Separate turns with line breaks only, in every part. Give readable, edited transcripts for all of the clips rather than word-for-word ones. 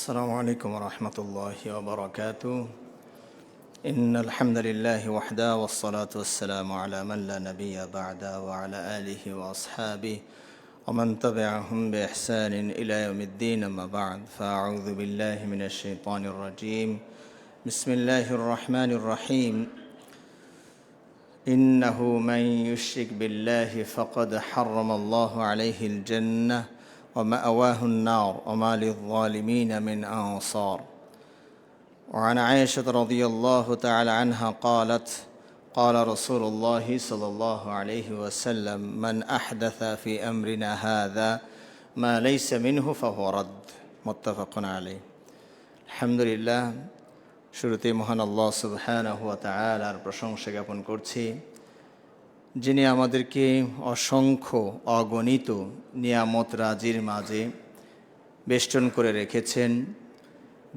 السلام عليكم ورحمة الله وبركاته. إن الحمد لله وحده والصلاة والسلام على من لا نبي بعده وعلى آله وأصحابه ومن تبعهم بإحسان إلى يوم الدين. أما بعد فأعوذ بالله من الشيطان الرجيم. بسم الله الرحمن الرحيم. إنه من يشرك بالله فقد حرم الله عليه الجنة ومأواه النار وما للظالمين من أنصار. وعن عائشة رضي الله تعالى عنها قالت قال رسول الله صلى الله عليه وسلم من أحدث في أمرنا هذا ما ليس منه فهو رد. متفق عليه. الحمد لله. শুরুতে মহান আল্লাহ সুবহানাহু ওয়া তাআলার প্রশংসা জ্ঞাপন করছি, যিনি আমাদেরকে অসংখ্য অগণিত নিয়ামত রাজির মাঝে বেষ্টন করে রেখেছেন,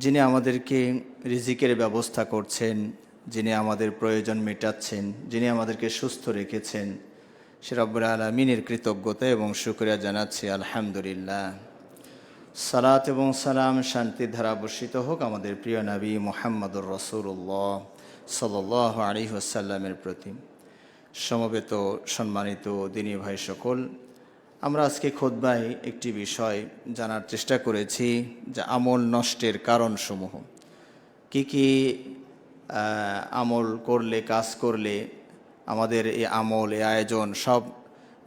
যিনি আমাদেরকে রিজিকের ব্যবস্থা করছেন, যিনি আমাদের প্রয়োজন মেটাচ্ছেন, যিনি আমাদেরকে সুস্থ রেখেছেন, সে রব্বুল আলামিনের কৃতজ্ঞতা এবং শুকরিয়া জানাচ্ছি আলহামদুলিল্লাহ। সালাত এবং সালাম শান্তির ধারা বর্ষিত হোক আমাদের প্রিয় নবী মুহাম্মদুর রাসূলুল্লাহ সাল্লাল্লাহু আলাইহি ওয়াসাল্লামের প্রতি। সমবেত সম্মানিত দিনী ভাই সকল, আমরা আজকে খুতবায় একটি বিষয় জানার চেষ্টা করেছি যে আমল নষ্টের কারণসমূহ কি কি। আমল করলে, কাজ করলে আমাদের এই আমল, এই আয়োজন সব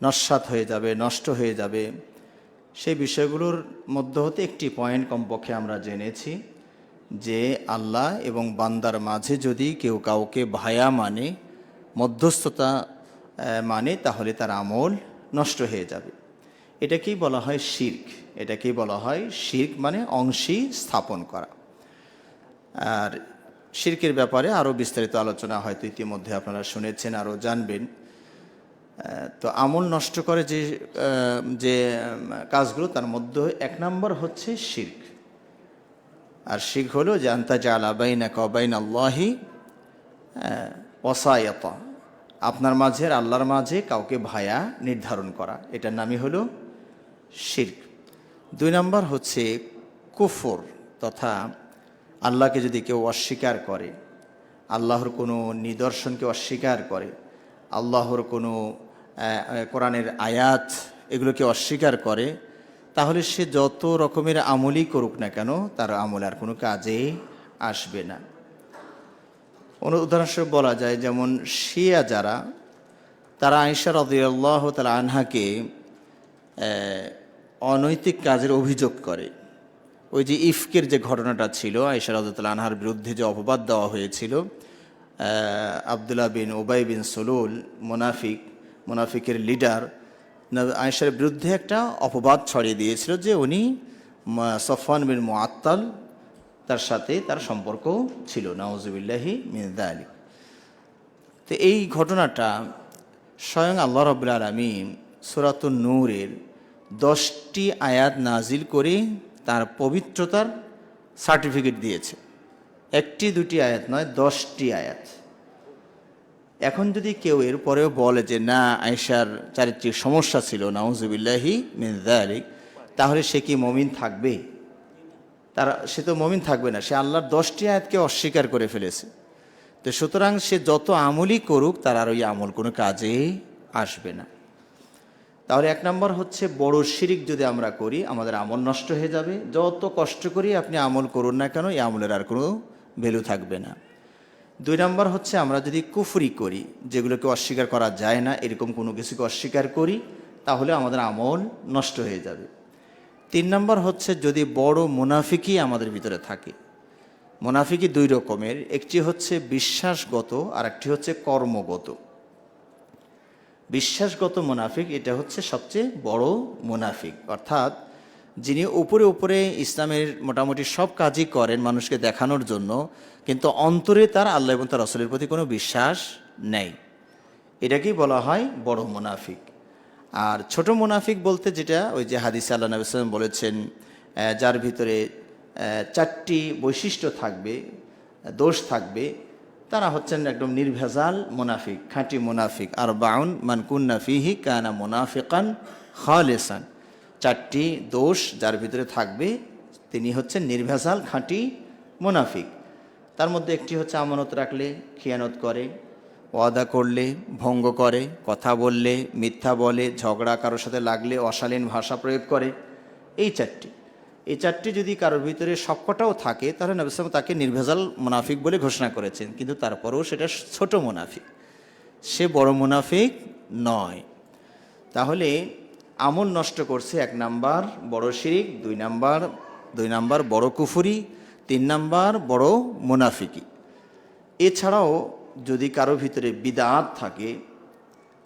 নস্যাৎ হয়ে যাবে, নষ্ট হয়ে যাবে। সেই বিষয়গুলোর মধ্য হতে একটি পয়েন্ট কমপক্ষে আমরা জেনেছি যে আল্লাহ এবং বান্দার মাঝে যদি কেউ কাউকে ভায়া মানে, মধ্যস্থতা মানে, তাহলে তার আমল নষ্ট হয়ে যাবে। এটাকেই বলা হয় শিরক। এটাকেই বলা হয় শিরক, মানে অংশী স্থাপন করা। আর শিরকের ব্যাপারে আরও বিস্তারিত আলোচনা হয়তো ইতিমধ্যে আপনারা শুনেছেন, আরও জানবেন। তো আমল নষ্ট করে যে কাজগুলো, তার মধ্যে এক নম্বর হচ্ছে শিরক। আর শিরক হলো যে আনতা জাআলা বাইনাকা ওয়া বাইনাল্লাহি ওয়াসায়াতা, আপনার মাঝে আর আল্লাহর মাঝে কাউকে ভায়া নির্ধারণ করা, এটার নামই হলো শিরক। দুই নম্বর হচ্ছে কুফর, তথা আল্লাহকে যদি কেউ অস্বীকার করে, আল্লাহর কোনো নিদর্শনকে অস্বীকার করে, আল্লাহর কোনো কোরআনের আয়াত এগুলোকে অস্বীকার করে, তাহলে সে যত রকমের আমলই করুক না কেন, তার আমল আর কোনো কাজে আসবে না। উদাহরণস্বরূপ বলা যায়, যেমন শিয়া যারা, তারা আয়েশা রাদিয়াল্লাহু তাআলা আনহাকে অনৈতিক কাজের অভিযোগ করে। ওই যে ইফকের যে ঘটনাটা ছিল, আয়েশা রাদিয়াল্লাহু তাআলা আনহার বিরুদ্ধে যে অপবাদ দেওয়া হয়েছিল, আবদুল্লাহ বিন উবাই বিন সুলুল, মুনাফিকের লিডার, আয়েশার বিরুদ্ধে একটা অপবাদ ছড়িয়ে দিয়েছিল যে উনি সফওয়ান বিন মুআত্তাল, তার সাথে তার সম্পর্ক ছিল, নাউযুবিল্লাহি মিন যালিক। তো এই ঘটনাটা স্বয়ং আল্লাহ রাব্বুল আলামিন সূরাতুন নূরের 10টি আয়াত নাজিল করে তার পবিত্রতার সার্টিফিকেট দিয়েছে। একটি দুটি আয়াত নয়, 10টি আয়াত। এখন যদি কেউ এর পরেও বলে যে না, আয়েশার চারিত্রিক সমস্যা ছিল, নাউযুবিল্লাহি মিন যালিক, তাহলে সে কি মুমিন থাকবে? সে তো মুমিন থাকবে না, সে আল্লাহর 10টি আয়াতকে অস্বীকার করে ফেলেছে। তো সুতরাং সে যত আমলই করুক, তার আর ওই আমল কোনো কাজে আসবে না। তাহলে এক নম্বর হচ্ছে বড় শিরক যদি আমরা করি, আমাদের আমল নষ্ট হয়ে যাবে। যত কষ্ট করি আপনি আমল করুন না কেন, এই আমলের আর কোনো ভ্যালু থাকবে না। দুই নম্বর হচ্ছে আমরা যদি কুফরি করি, যেগুলোকে অস্বীকার করা যায় না, এরকম কোনো কিছুকে অস্বীকার করি, তাহলে আমাদের আমল নষ্ট হয়ে যাবে। তিন নম্বর হচ্ছে যদি বড় মুনাফিকই আমাদের ভিতরে থাকে। মুনাফিকই দুই রকমের, একটি হচ্ছে বিশ্বাসগত আর একটি হচ্ছে কর্মগত। বিশ্বাসগত মুনাফিক, এটা হচ্ছে সবচেয়ে বড় মুনাফিক, অর্থাৎ যিনি উপরে উপরে ইসলামের মোটামুটি সব কাজই করেন মানুষকে দেখানোর জন্য, কিন্তু অন্তরে তার আল্লাহ এবং তার রাসূলের প্রতি কোনো বিশ্বাস নেই। এটাকেই বলা হয় বড় মুনাফিক। আর ছোট মুনাফিক বলতে যেটা, ওই যে হাদিসে আল্লাহ নবী সাল্লাল্লাহু আলাইহি ওয়াসাল্লাম বলেছেন, যার ভিতরে 4টি বৈশিষ্ট্য থাকবে, দোষ থাকবে, তারা হচ্ছেন একদম নির্ভেজাল মুনাফিক, খাঁটি মুনাফিক। আরবাউন মান কুন্না ফিহি কানা মুনাফিকান খালিসান। 4টি দোষ যার ভিতরে থাকবে, তিনি হচ্ছেন নির্ভেজাল খাঁটি মুনাফিক। তার মধ্যে একটি হচ্ছে আমানত রাখলে খিয়ানত করে, ওয়াদা করলে ভঙ্গ করে, কথা বললে মিথ্যা বলে, ঝগড়া কারোর সাথে লাগলে অশালীন ভাষা প্রয়োগ করে। এই চারটি যদি কারোর ভিতরে সবকটাও থাকে তাহলে নবী সাল্লাল্লাহু আলাইহি ওয়াসাল্লাম তাকে নির্ভেজাল মুনাফিক বলে ঘোষণা করেছেন। কিন্তু তারপরেও সেটা ছোট মুনাফিক, সে বড় মুনাফিক নয়। তাহলে আমল নষ্ট করছে, 1 নাম্বার বড় শিরিক, 2 নাম্বার বড় কুফরি, 3 নাম্বার বড় মুনাফিকি। এছাড়াও যদি কারো ভিতরে বিদআত থাকে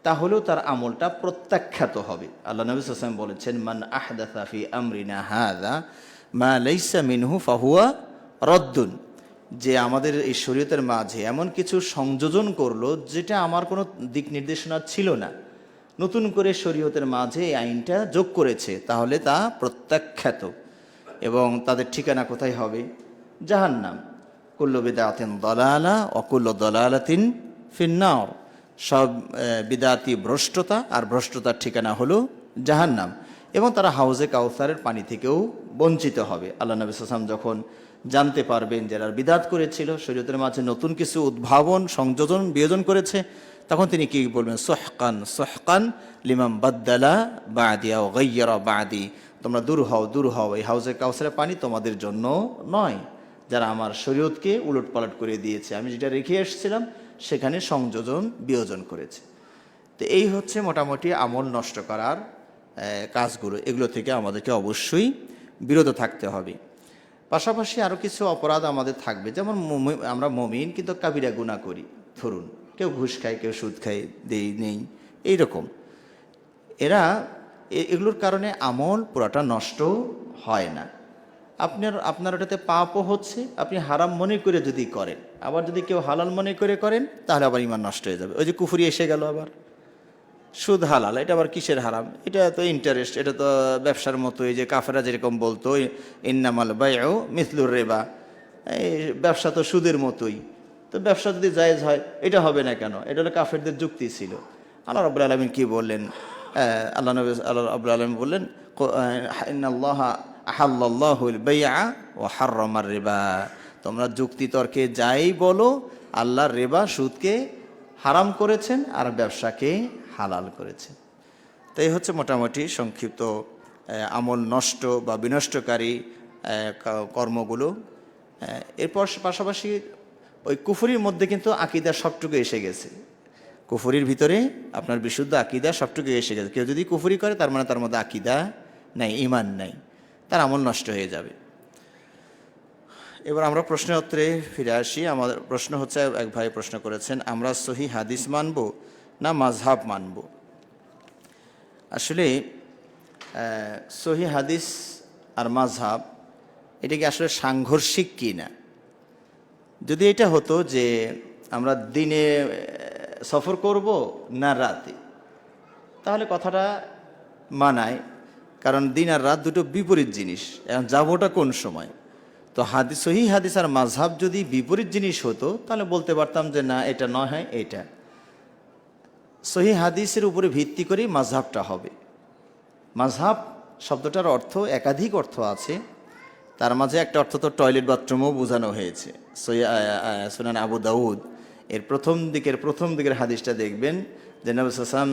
তাহলেও তার আমলটা প্রত্যাখ্যাত হবে। আল্লাহ নবী সাল্লাল্লাহু আলাইহি ওয়াসাল্লাম বলেছেন, মান আহদাসা ফি আমরিনা হাযা মা লাইসা মিনহু ফাহুয়া রদ্দুন, যে আমাদের এই শরীয়তের মাঝে এমন কিছু সংযোজন করলো যেটা আমার কোনো দিক নির্দেশনা ছিল না, নতুন করে শরীয়তের মাঝে এই আইনটা যোগ করেছে, তাহলে তা প্রত্যাখ্যাত। এবং তাদের ঠিকানা কোথায় হবে? জাহান্নাম। কুল্লু বিদআতিন দালালা ওয়া কুল্লু দালালাতিন ফিন্নার। সব বিদআতি ভ্রষ্টতা, আর ভ্রষ্টতার ঠিকানা হলো জাহান্নাম। এবং তারা হাউজে কাউসারের পানি থেকেও বঞ্চিত হবে। আল্লাহ নবী সাল্লাল্লাহু আলাইহি ওয়াসাল্লাম যখন জানতে পারবেন যারা বিদআত করেছিল, শরীয়তের মাঝে নতুন কিছু উদ্ভাবন সংযোজন বিয়োজন করেছে, তখন তিনি কি বলবেন? সুহকান সুহকান লিমান বাদ্দালা বাদি আও গায়্যারা বাদি। তোমরা দূর হও, এই হাউজে কাউসারের পানি তোমাদের জন্য নয়, যারা আমার শরীয়তকে উলটপালট করে দিয়েছে, আমি যেটা রেখে এসেছিলাম সেখানে সংযোজন বিয়োজন করেছে। তো এই হচ্ছে মোটামুটি আমল নষ্ট করার কাজগুলো। এগুলো থেকে আমাদেরকে অবশ্যই বিরত থাকতে হবে। পাশাপাশি আরও কিছু অপরাধ আমাদের থাকবে, যেমন আমরা মুমিন কিন্তু কাবিরা গুনাহ করি। ধরুন কেউ ঘুষ খায়, কেউ সুদ খায়, নেই, এইরকম। এগুলোর কারণে আমল পুরাটা নষ্ট হয় না। আপনার ওটাতে পাপও হচ্ছে, আপনি হারাম মনে করে যদি করেন, আবার যদি কেউ হালাল মনে করে করেন তাহলে আবার ঈমান নষ্ট হয়ে যাবে। ওই যে কুফরি এসে গেল, আবার সুদ হালাল, এটা আবার কিসের হারাম? এটা তো ইন্টারেস্ট, এটা তো ব্যবসার মতো। এই যে কাফেরা যেরকম বলতো ইন্নামাল বাইউ মিসলুর রিবা, এই ব্যবসা তো সুদের মতোই। তো ব্যবসা যদি জায়েজ হয় এটা হবে না কেন? এটা হলো কাফেরদের যুক্তি ছিল। আল্লাহ রাব্বুল আলামিন কি বললেন? আল্লাহ রাব্বুল আলামিন বললেন, ইন্নাল্লাহা আহাল্লাল্লাহুল বাইআ ওয়া হাররামার রিবা। তোমরা যুক্তি তর্কে যাই বলো, আল্লাহ রিবা সুদকে হারাম করেছেন আর ব্যবসাকে হালাল করেছেন। তো এই হচ্ছে মোটামুটি সংক্ষিপ্ত আমল নষ্ট বা বিনষ্টকারী কর্মগুলো। এরপর পাশাপাশি ওই কুফরির মধ্যে কিন্তু আকীদা সবটুকু এসে গেছে। কুফরির ভিতরে আপনার বিশুদ্ধ আকীদা সবটুকু এসে গেছে। কেউ যদি কুফরি করে তার মানে তার মধ্যে আকীদা নাই, ঈমান নাই, তার আমল নষ্ট হয়ে যাবে। এবার আমরা প্রশ্নের উত্তরে ফিরে আসি। আমাদের প্রশ্ন হচ্ছে, এক ভাই প্রশ্ন করেছেন, আমরা সহিহ হাদিস মানব না মাযহাব মানব? আসলে সহিহ হাদিস আর মাযহাব এটা কি আসলে সাংঘর্ষিক কি না? যদি এটা হতো যে আমরা দিনে সফর করব না রাতে, তাহলে কথাটা মানায়, কারণ দিন আর রাত দুটো বিপরীত জিনিস। এখন যাবোটা কোন সময়? তো সহিহ হাদিস আর মাযহাব যদি বিপরীত জিনিস হতো তাহলে বলতে পারতাম যে না, এটা নয়, হয় এটা। সহিহ হাদিসের উপরে ভিত্তি করে মাযহাবটা হবে। মাযহাব শব্দটার অর্থ একাধিক অর্থ আছে, তার মাঝে একটা অর্থ তো টয়লেট বাথরুমও বোঝানো হয়েছে। সুনান আবু দাউদ এর প্রথম দিকের হাদিসটা দেখবেন যে নবী সাল্লাল্লাহু আলাইহি ওয়াসাল্লাম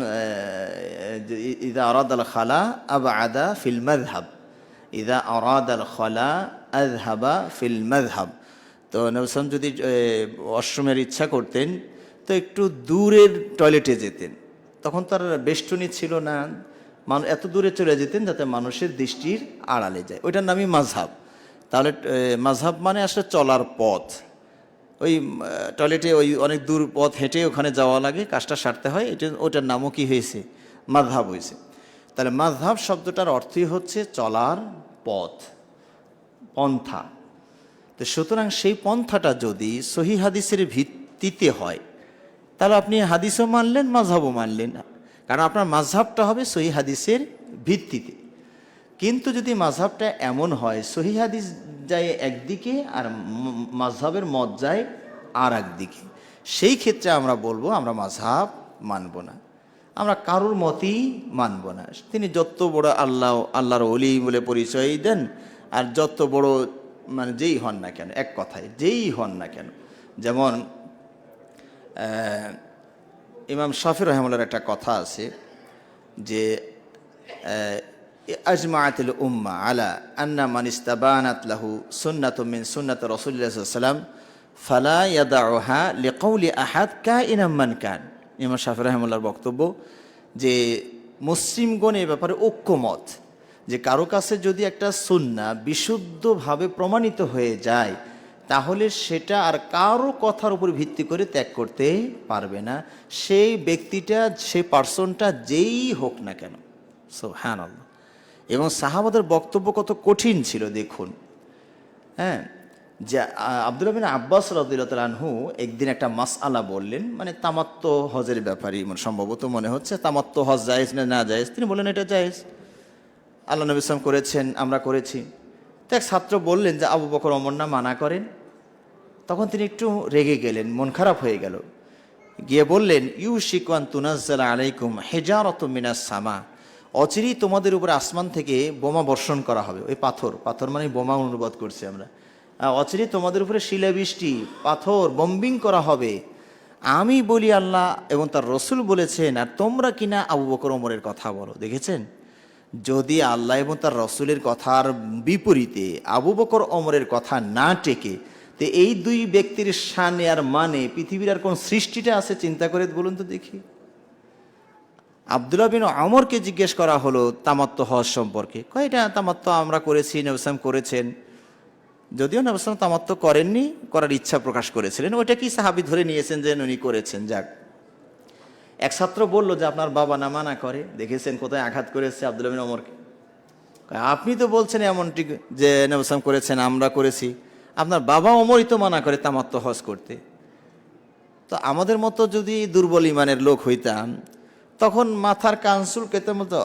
ইযা আরাদাল খালা আবআদা ফিল মাযহাব, ইযা আরাদাল খালা আযহাবা ফিল মাযহাব। তো নবী সাল্লাল্লাহু আলাইহি ওয়াসাল্লাম যদি ওয়াশরুমের ইচ্ছা করতেন তো একটু দূরের টয়লেটে যেতেন, তখন তার বেষ্টনী ছিল না, এত দূরে চলে যেতেন যাতে মানুষের দৃষ্টির আড়ালে যায়, ওইটার নামই মাযহাব। তাহলে মাযহাব মানে আসলে চলার পথ। ওই টয়লেটে ওই অনেক দূর পথ হেঁটে ওখানে যাওয়া লাগে, কাজটা সারতে হয়, ওটার নামও কি হয়েছে? মাযহাব হয়েছে। তাহলে মাযহাব শব্দটার অর্থই হচ্ছে চলার পথ, পন্থা। তো সুতরাং সেই পন্থাটা যদি সহিহ হাদিসের ভিত্তিতে হয় তাহলে আপনি হাদিসও মানলেন, মাযহাবও মানলেন, কারণ আপনার মাযহাবটা হবে সহিহ হাদিসের ভিত্তিতে। কিন্তু যদি মাযহাবটা এমন হয় সহিহ হাদিস যায় একদিকে আর মাযহাবের মত যায় আর একদিকে, সেই ক্ষেত্রে আমরা বলবো আমরা মাযহাব মানব না, আমরা কারোর মতই মানব না। তিনি যত বড় আল্লাহর ওলি বলে পরিচয় দেন, আর যত বড় মানে যেই হন না কেন, এক কথায় যেই হন না কেন, যেমন ইমাম শাফি রহমাতুল্লাহর একটা কথা আছে যে আজমাআতুল উম্মাহ আলা আন্না মান ইস্তাবানাত লাহু সুন্নাতুম মিন সুন্নাতি রাসূলিল্লাহ সাল্লাল্লাহু আলাইহি ওয়াসাল্লাম ফালা ইয়াদাউহা লিকাউলি আহাদ কাইনাম মান কান। ইমাম শাফি রহমাতুল্লাহর বক্তব্য যে মুসলিমগণ এ ব্যাপারে ঐক্যমত যে কারো কাছে যদি একটা সুন্নাহ বিশুদ্ধভাবে প্রমাণিত হয়ে যায় তাহলে সেটা আর কারো কথার উপর ভিত্তি করে ত্যাগ করতে পারবে না, সেই ব্যক্তিটা, সেই পার্সনটা যেই হোক না কেন। সুবহানাল্লাহ। এবং সাহাবাদের বক্তব্য কত কঠিন ছিল দেখুন। হ্যাঁ, যে আব্দুল্লাহ বিন আব্বাস রাদিয়াল্লাহু তাআলা আনহু একদিন একটা মাসআলা বললেন, মানে তামাত্তু হজের ব্যাপারে সম্ভবত মনে হচ্ছে, তামাত্তু হজ জায়েজ না না জায়েজ। তিনি বললেন এটা জায়েজ, আল্লাহ নবী সাল্লাল্লাহু আলাইহি ওয়াসাল্লাম করেছেন, আমরা করেছি। তো এক ছাত্র বললেন যে আবু বকর ওমর না মানা করেন। তখন তিনি একটু রেগে গেলেন, মন খারাপ হয়ে গেল, গিয়ে বললেন ইউশিকু আন তুনাজ্জালা আলাইকুম হিজারাতুম মিনাস সামা, অচিরেই তোমাদের উপরে আসমান থেকে বোমা বর্ষণ করা হবে। ওই পাথর, পাথর মানে বোমা অনুবাদ করছি আমরা। অচিরেই তোমাদের উপরে শিলাবৃষ্টি, পাথর, বম্বিং করা হবে। আমি বলি আল্লাহ এবং তার রসুল বলেছেন, আর তোমরা কিনা আবু বকর ওমরের কথা বলো। দেখেছেন, যদি আল্লাহ এবং তার রসুলের কথার বিপরীতে আবু বকর ওমরের কথা না টেকে, তো এই দুই ব্যক্তির শানে আর মানে পৃথিবীর আর কোন সৃষ্টিটা আছে চিন্তা করে বলুন তো দেখি। আব্দুল্লাহ বিন ওমরকে জিজ্ঞেস করা হলো তামাত্তু হজ সম্পর্কে, কয়টা তামাত্তু আমরা করেছি, নবী সাল্লাল্লাহু আলাইহি ওয়াসাল্লাম করেছেন। যদিও নবী সাল্লাল্লাহু আলাইহি ওয়াসাল্লাম তামাত্তু করেননি, করার ইচ্ছা প্রকাশ করেছিলেন, ওইটা কি সাহাবী ধরে নিয়েছেন যে উনি করেছেন। যাক, এক ছাত্র বলল যে আপনার বাবা না মানা করে। দেখেছেন কোথায় আঘাত করেছে আব্দুল্লাহ বিন ওমরকে। আপনি তো বলছেন এমনটি যে নবী সাল্লাল্লাহু আলাইহি ওয়াসাল্লাম করেছেন, আমরা করেছি, আপনার বাবা ওমরই তো মানা করে তামাত্তু হজ করতে। তো আমাদের মতো যদি দুর্বল ইমানের লোক হইতাম তখন মাথার কানসুল কেতার মতো,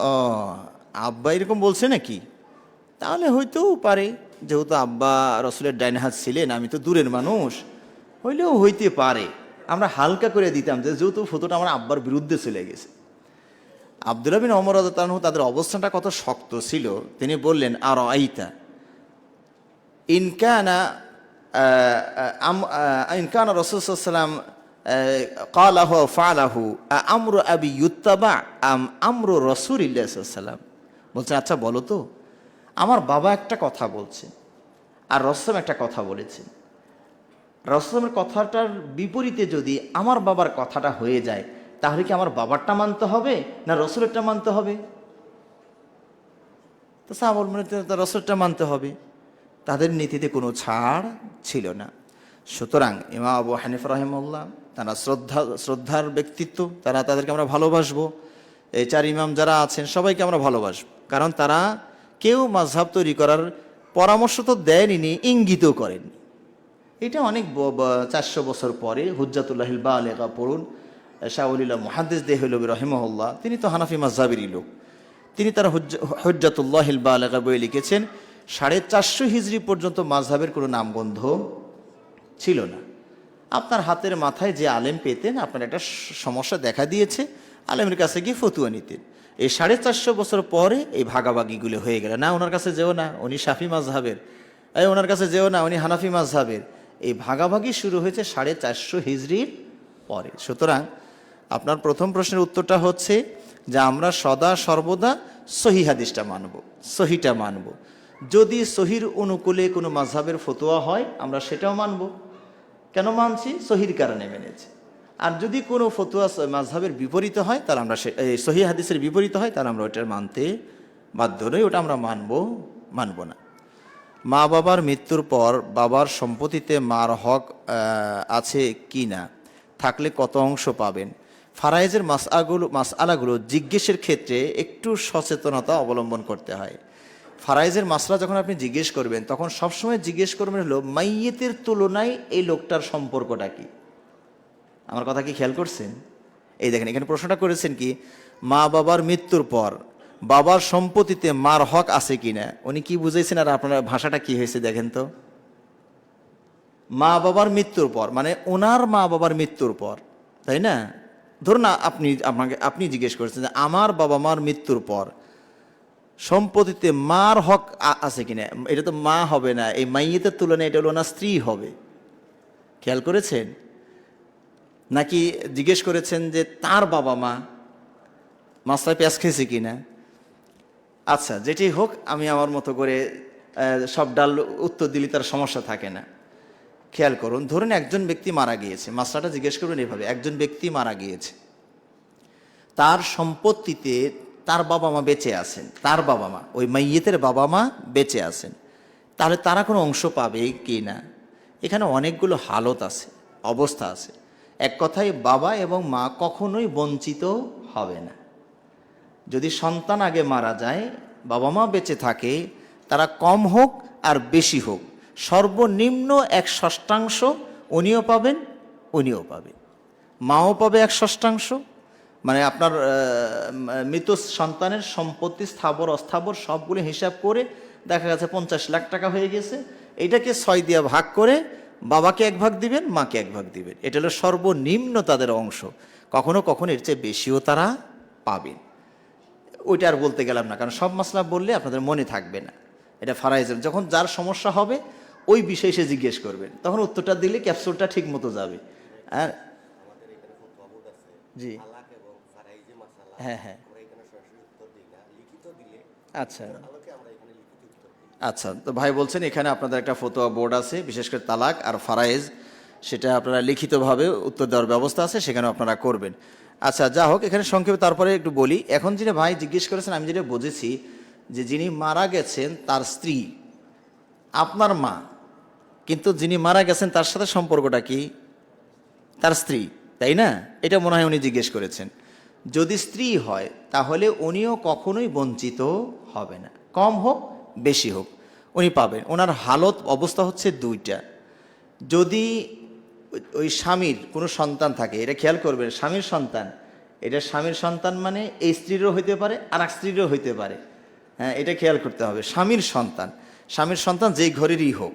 আব্বা এরকম বলছে নাকি, তাহলে হইতেও পারে, যেহেতু আব্বা রসুলের ডাইন হাত ছিলেন, আমি তো দূরের মানুষ, হইলেও হইতে পারে। আমরা হালকা করে দিতাম যে যেহেতু ফটোটা আমার আব্বার বিরুদ্ধে চলে গেছে। আব্দুল্লাহ বিন ওমর রাদিয়াল্লাহু আনহু তাদের অবস্থানটা কত শক্ত ছিল। তিনি বললেন আর আইতা ইনকানা রাসূল সাল্লাল্লাহু আলাইহি ওয়াসাল্লাম ক্বালাহু ওয়া ফাআলাহু আমরু আবি ইউত্তাবা আম আমরু রাসূলিল্লাহ সাল্লাল্লাহু আলাইহি ওয়াসাল্লাম। বলছেন আচ্ছা বলো তো, আমার বাবা একটা কথা বলছে আর রাসূল একটা কথা বলেছেন, রাসূলের কথাটার বিপরীতে যদি আমার বাবার কথাটা হয়ে যায় তাহলে কি আমার বাবারটা মানতে হবে না রাসূলেরটা মানতে হবে? তো সাহাবা বললেন রাসূলটা মানতে হবে। তাদের নীতিতে কোনো ছাড় ছিল না। সুতরাং ইমাম আবু হানিফা রাহিমাহুল্লাহ তারা শ্রদ্ধার ব্যক্তিত্ব, তাদেরকে আমরা ভালোবাসবো। এই চার ইমাম যারা আছেন সবাইকে আমরা ভালোবাসবো, কারণ তারা কেউ মাযহাব তৈরি করার পরামর্শ তো দেয়নি, ইঙ্গিতও করেনি। এটা অনেক 400 বছর পরে হুজ্জাতুল্লাহিল বালিগা পড়ুন, শাহুলিল্লাহ মুহাদ্দিস দেহলভী রাহিমাহুল্লাহ, তিনি তো হানাফি মাযহাবেরই লোক। তিনি তার হুজ্জাতুল্লাহিল বালিগা বই লিখেছেন। 450 হিজরি পর্যন্ত মাযহাবের কোনো নামগন্ধ ছিল না। আপনার হাতের মাথায় যে আলেম পেতেন, আপনার একটা সমস্যা দেখা দিয়েছে, আলেমের কাছে গিয়ে ফতুয়া নিতেন। এই 450 বছর পরে এই ভাগাভাগিগুলো হয়ে গেল, না ওনার কাছে যেও না উনি শাফি মাযহাবের, ওনার কাছে যেও না উনি হানাফি মাযহাবের। এই ভাগাভাগি শুরু হয়েছে 450 হিজরির পরে। সুতরাং আপনার প্রথম প্রশ্নের উত্তরটা হচ্ছে যে আমরা সদা সর্বদা সহিহ হাদিসটা মানব, সহিটা মানব। যদি সহির অনুকূলে কোনো মাযহাবের ফতোয়া হয় আমরা সেটাও মানব। কেন মানছি? সহির কারণে মেনেছি। আর যদি কোনো ফতোয়া মাযহাবের বিপরীত হয় তাহলে আমরা সহিহ হাদিসের বিপরীত হয় তাহলে আমরা ওটা মানতে বাধ্য নই, ওটা আমরা মানব না। মা বাবার মৃত্যুর পর বাবার সম্পত্তিতে মার হক আছে কি না, থাকলে কত অংশ পাবেন? ফারায়েজের মাসআলাগুলো জিজ্ঞেসের ক্ষেত্রে একটু সচেতনতা অবলম্বন করতে হয়। ফারায়েজের মাসলা যখন আপনি জিজ্ঞেস করবেন তখন সবসময় জিজ্ঞেস করবেন হলো মাইয়েতের তুলনায় এই লোকটার সম্পর্কটা কি। আমার কথা কি খেয়াল করছেন? এই দেখেন এখানে প্রশ্নটা করেছেন কি, মা বাবার মৃত্যুর পর বাবার সম্পত্তিতে মার হক আছে কিনা, উনি কি বুঝাইছেন আর আপনার ভাষাটা কি হয়েছে দেখেন তো। মা বাবার মৃত্যুর পর মানে ওনার মা বাবার মৃত্যুর পর, তাই না? ধরুন আপনি জিজ্ঞেস করেছেন যে আমার বাবা মার মৃত্যুর পর সম্পত্তিতে মার হক আছে কিনা, এটা তো মা হবে না, এই মাইয়েতের তুলনায় এটা হলো না স্ত্রী হবে। খেয়াল করেছেন? নাকি জিজ্ঞেস করেছেন যে তার বাবা মা মাছটা পেঁয়াজ খেয়েছে কিনা? আচ্ছা, যেটি হোক, আমি আমার মতো করে সব ডাল উত্তর দিলে তার সমস্যা থাকে না। খেয়াল করুন, ধরুন একজন ব্যক্তি মারা গিয়েছে, মাসলাটা জিজ্ঞেস করুন এভাবে, একজন ব্যক্তি মারা গিয়েছে, তার সম্পত্তিতে তার বাবা মা বেঁচে আছেন, তার বাবা মা, ওই মাইয়েতের বাবা মা বেঁচে আছেন, তাহলে তারা কোনো অংশ পাবে কি না? এখানে অনেকগুলো হালত আছে, অবস্থা আছে। এক কথায় বাবা এবং মা কখনোই বঞ্চিত হবে না। যদি সন্তান আগে মারা যায়, বাবা মা বেঁচে থাকে, তারা কম হোক আর বেশি হোক, সর্বনিম্ন 1/6 উনিও পাবেন, উনিও পাবে, মাও পাবে 1/6। মানে আপনার মৃত সন্তানের সম্পত্তি স্থাবর অস্থাবর সবগুলো হিসাব করে দেখা গেছে 50 লাখ টাকা হয়ে গেছে, এটাকে 6 দিয়ে ভাগ করে বাবাকে 1 ভাগ দিবেন, মাকে 1 ভাগ দিবেন। এটা হলো সর্বনিম্ন তাদের অংশ। কখনো কখনো এর চেয়ে বেশিও তারা পাবেন। ওইটা আর বলতে গেলাম না, কারণ সব মাসলা বললে আপনাদের মনে থাকবে না। এটা ফারাইজের, যখন যার সমস্যা হবে ওই বিষয়ে সে জিজ্ঞেস করবেন, তখন উত্তরটা দিলে ক্যাপসুলটা ঠিক মতো যাবে। আর জি, হ্যাঁ হ্যাঁ, আচ্ছা আচ্ছা। তো ভাই বলছেন এখানে আপনাদের একটা ফতোয়া বোর্ড আছে, বিশেষ করে তালাক আর ফারাইজ, সেটা আপনারা লিখিতভাবে উত্তর দেওয়ার ব্যবস্থা আছে, সেখানেও আপনারা করবেন। আচ্ছা, যা হোক, এখানে সংক্ষেপে তারপরে একটু বলি। এখন যিনি ভাই জিজ্ঞেস করেছেন, আমি যেটা বুঝেছি যে যিনি মারা গেছেন তার স্ত্রী আপনার মা, কিন্তু যিনি মারা গেছেন তার সাথে সম্পর্কটা কি? তার স্ত্রী, তাই না? এটা মনে হয় উনি জিজ্ঞেস করেছেন। যদি স্ত্রী হয় তাহলে উনিও কখনোই বঞ্চিত হবে না, কম হোক বেশি হোক উনি পাবেন। ওনার হালত অবস্থা হচ্ছে দুইটা। যদি ওই স্বামীর কোনো সন্তান থাকে, এটা খেয়াল করবেন, স্বামীর সন্তান, এটা স্বামীর সন্তান মানে এই স্ত্রীরও হইতে পারে আর এক স্ত্রীরও হইতে পারে। হ্যাঁ, এটা খেয়াল করতে হবে। স্বামীর সন্তান, স্বামীর সন্তান যেই ঘরেরই হোক,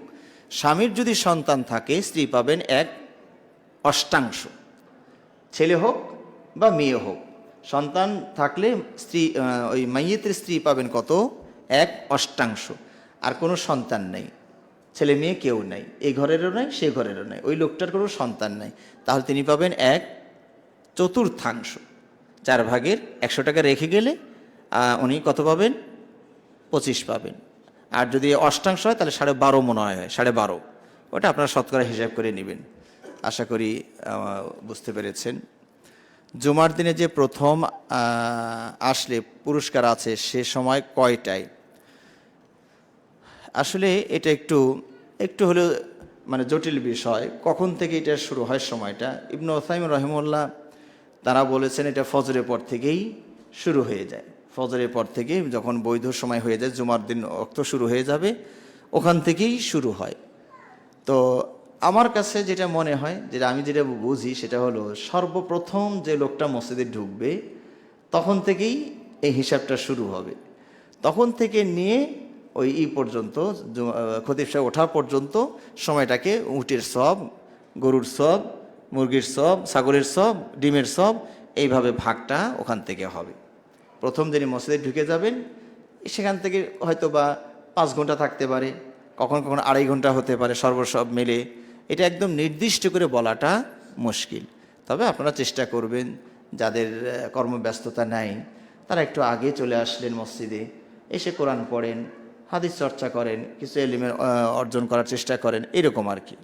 স্বামীর যদি সন্তান থাকে স্ত্রী পাবেন 1/8, ছেলে হোক বা মেয়ে হোক। সন্তান থাকলে স্ত্রী, ওই মাইয়েতের স্ত্রী পাবেন কত? 1/8। আর কোনো সন্তান নেই, ছেলে মেয়ে কেউ নাই, এই ঘরেরও নাই সে ঘরেরও নাই, ওই লোকটার কোনো সন্তান নাই, তাহলে তিনি পাবেন 1/4। 4 ভাগের 100 টাকা রেখে গেলে উনি কত পাবেন? 25 পাবেন। আর যদি অষ্টাংশ হয় তাহলে 12.5 মনে হয়, 12.5। ওটা আপনারা শতকরা হিসাব করে নেবেন। আশা করি বুঝতে পেরেছেন। জুমার দিনে যে প্রথম আসলে পুরস্কার আছে, সে সময় কয়টায়? আসলে এটা একটু হলেও মানে জটিল বিষয়, কখন থেকে এটা শুরু হয় সময়টা। ইবনে উসাইমিন রাহিমাহুল্লাহ তারা বলেছেন এটা ফজরের পর থেকেই শুরু হয়ে যায়। ফজরের পর থেকেই যখন বৈধ সময় হয়ে যায়, জুমার দিন ওয়াক্ত শুরু হয়ে যাবে, ওখান থেকেই শুরু হয়। তো আমার কাছে যেটা মনে হয়, যেটা আমি যেটা বুঝি, সেটা হলো সর্বপ্রথম যে লোকটা মসজিদে ঢুকবে তখন থেকেই এই হিসাবটা শুরু হবে। তখন থেকে নিয়ে ওই পর্যন্ত, খতিব সাহেব ওঠা পর্যন্ত সময়টাকে উটের সব, গরুর সব, মুরগির সব, ছাগলের সব, ডিমের সব, এইভাবে ভাগটা ওখান থেকে হবে। প্রথম যিনি মসজিদে ঢুকে যাবেন সেখান থেকে হয়তো বা 5 ঘন্টা থাকতে পারে, কখন কখন 2.5 ঘন্টা হতে পারে, সর্বসব মিলে। এটা একদম নির্দিষ্ট করে বলাটা মুশকিল। তবে আপনারা চেষ্টা করবেন, যাদের কর্মব্যস্ততা নাই তারা একটু আগে চলে আসলেন মসজিদে, এসে কোরআন পড়েন, হাদিস চর্চা করেন, কিছু এলিমের অর্জন করার চেষ্টা করেন, এরকম আর কি।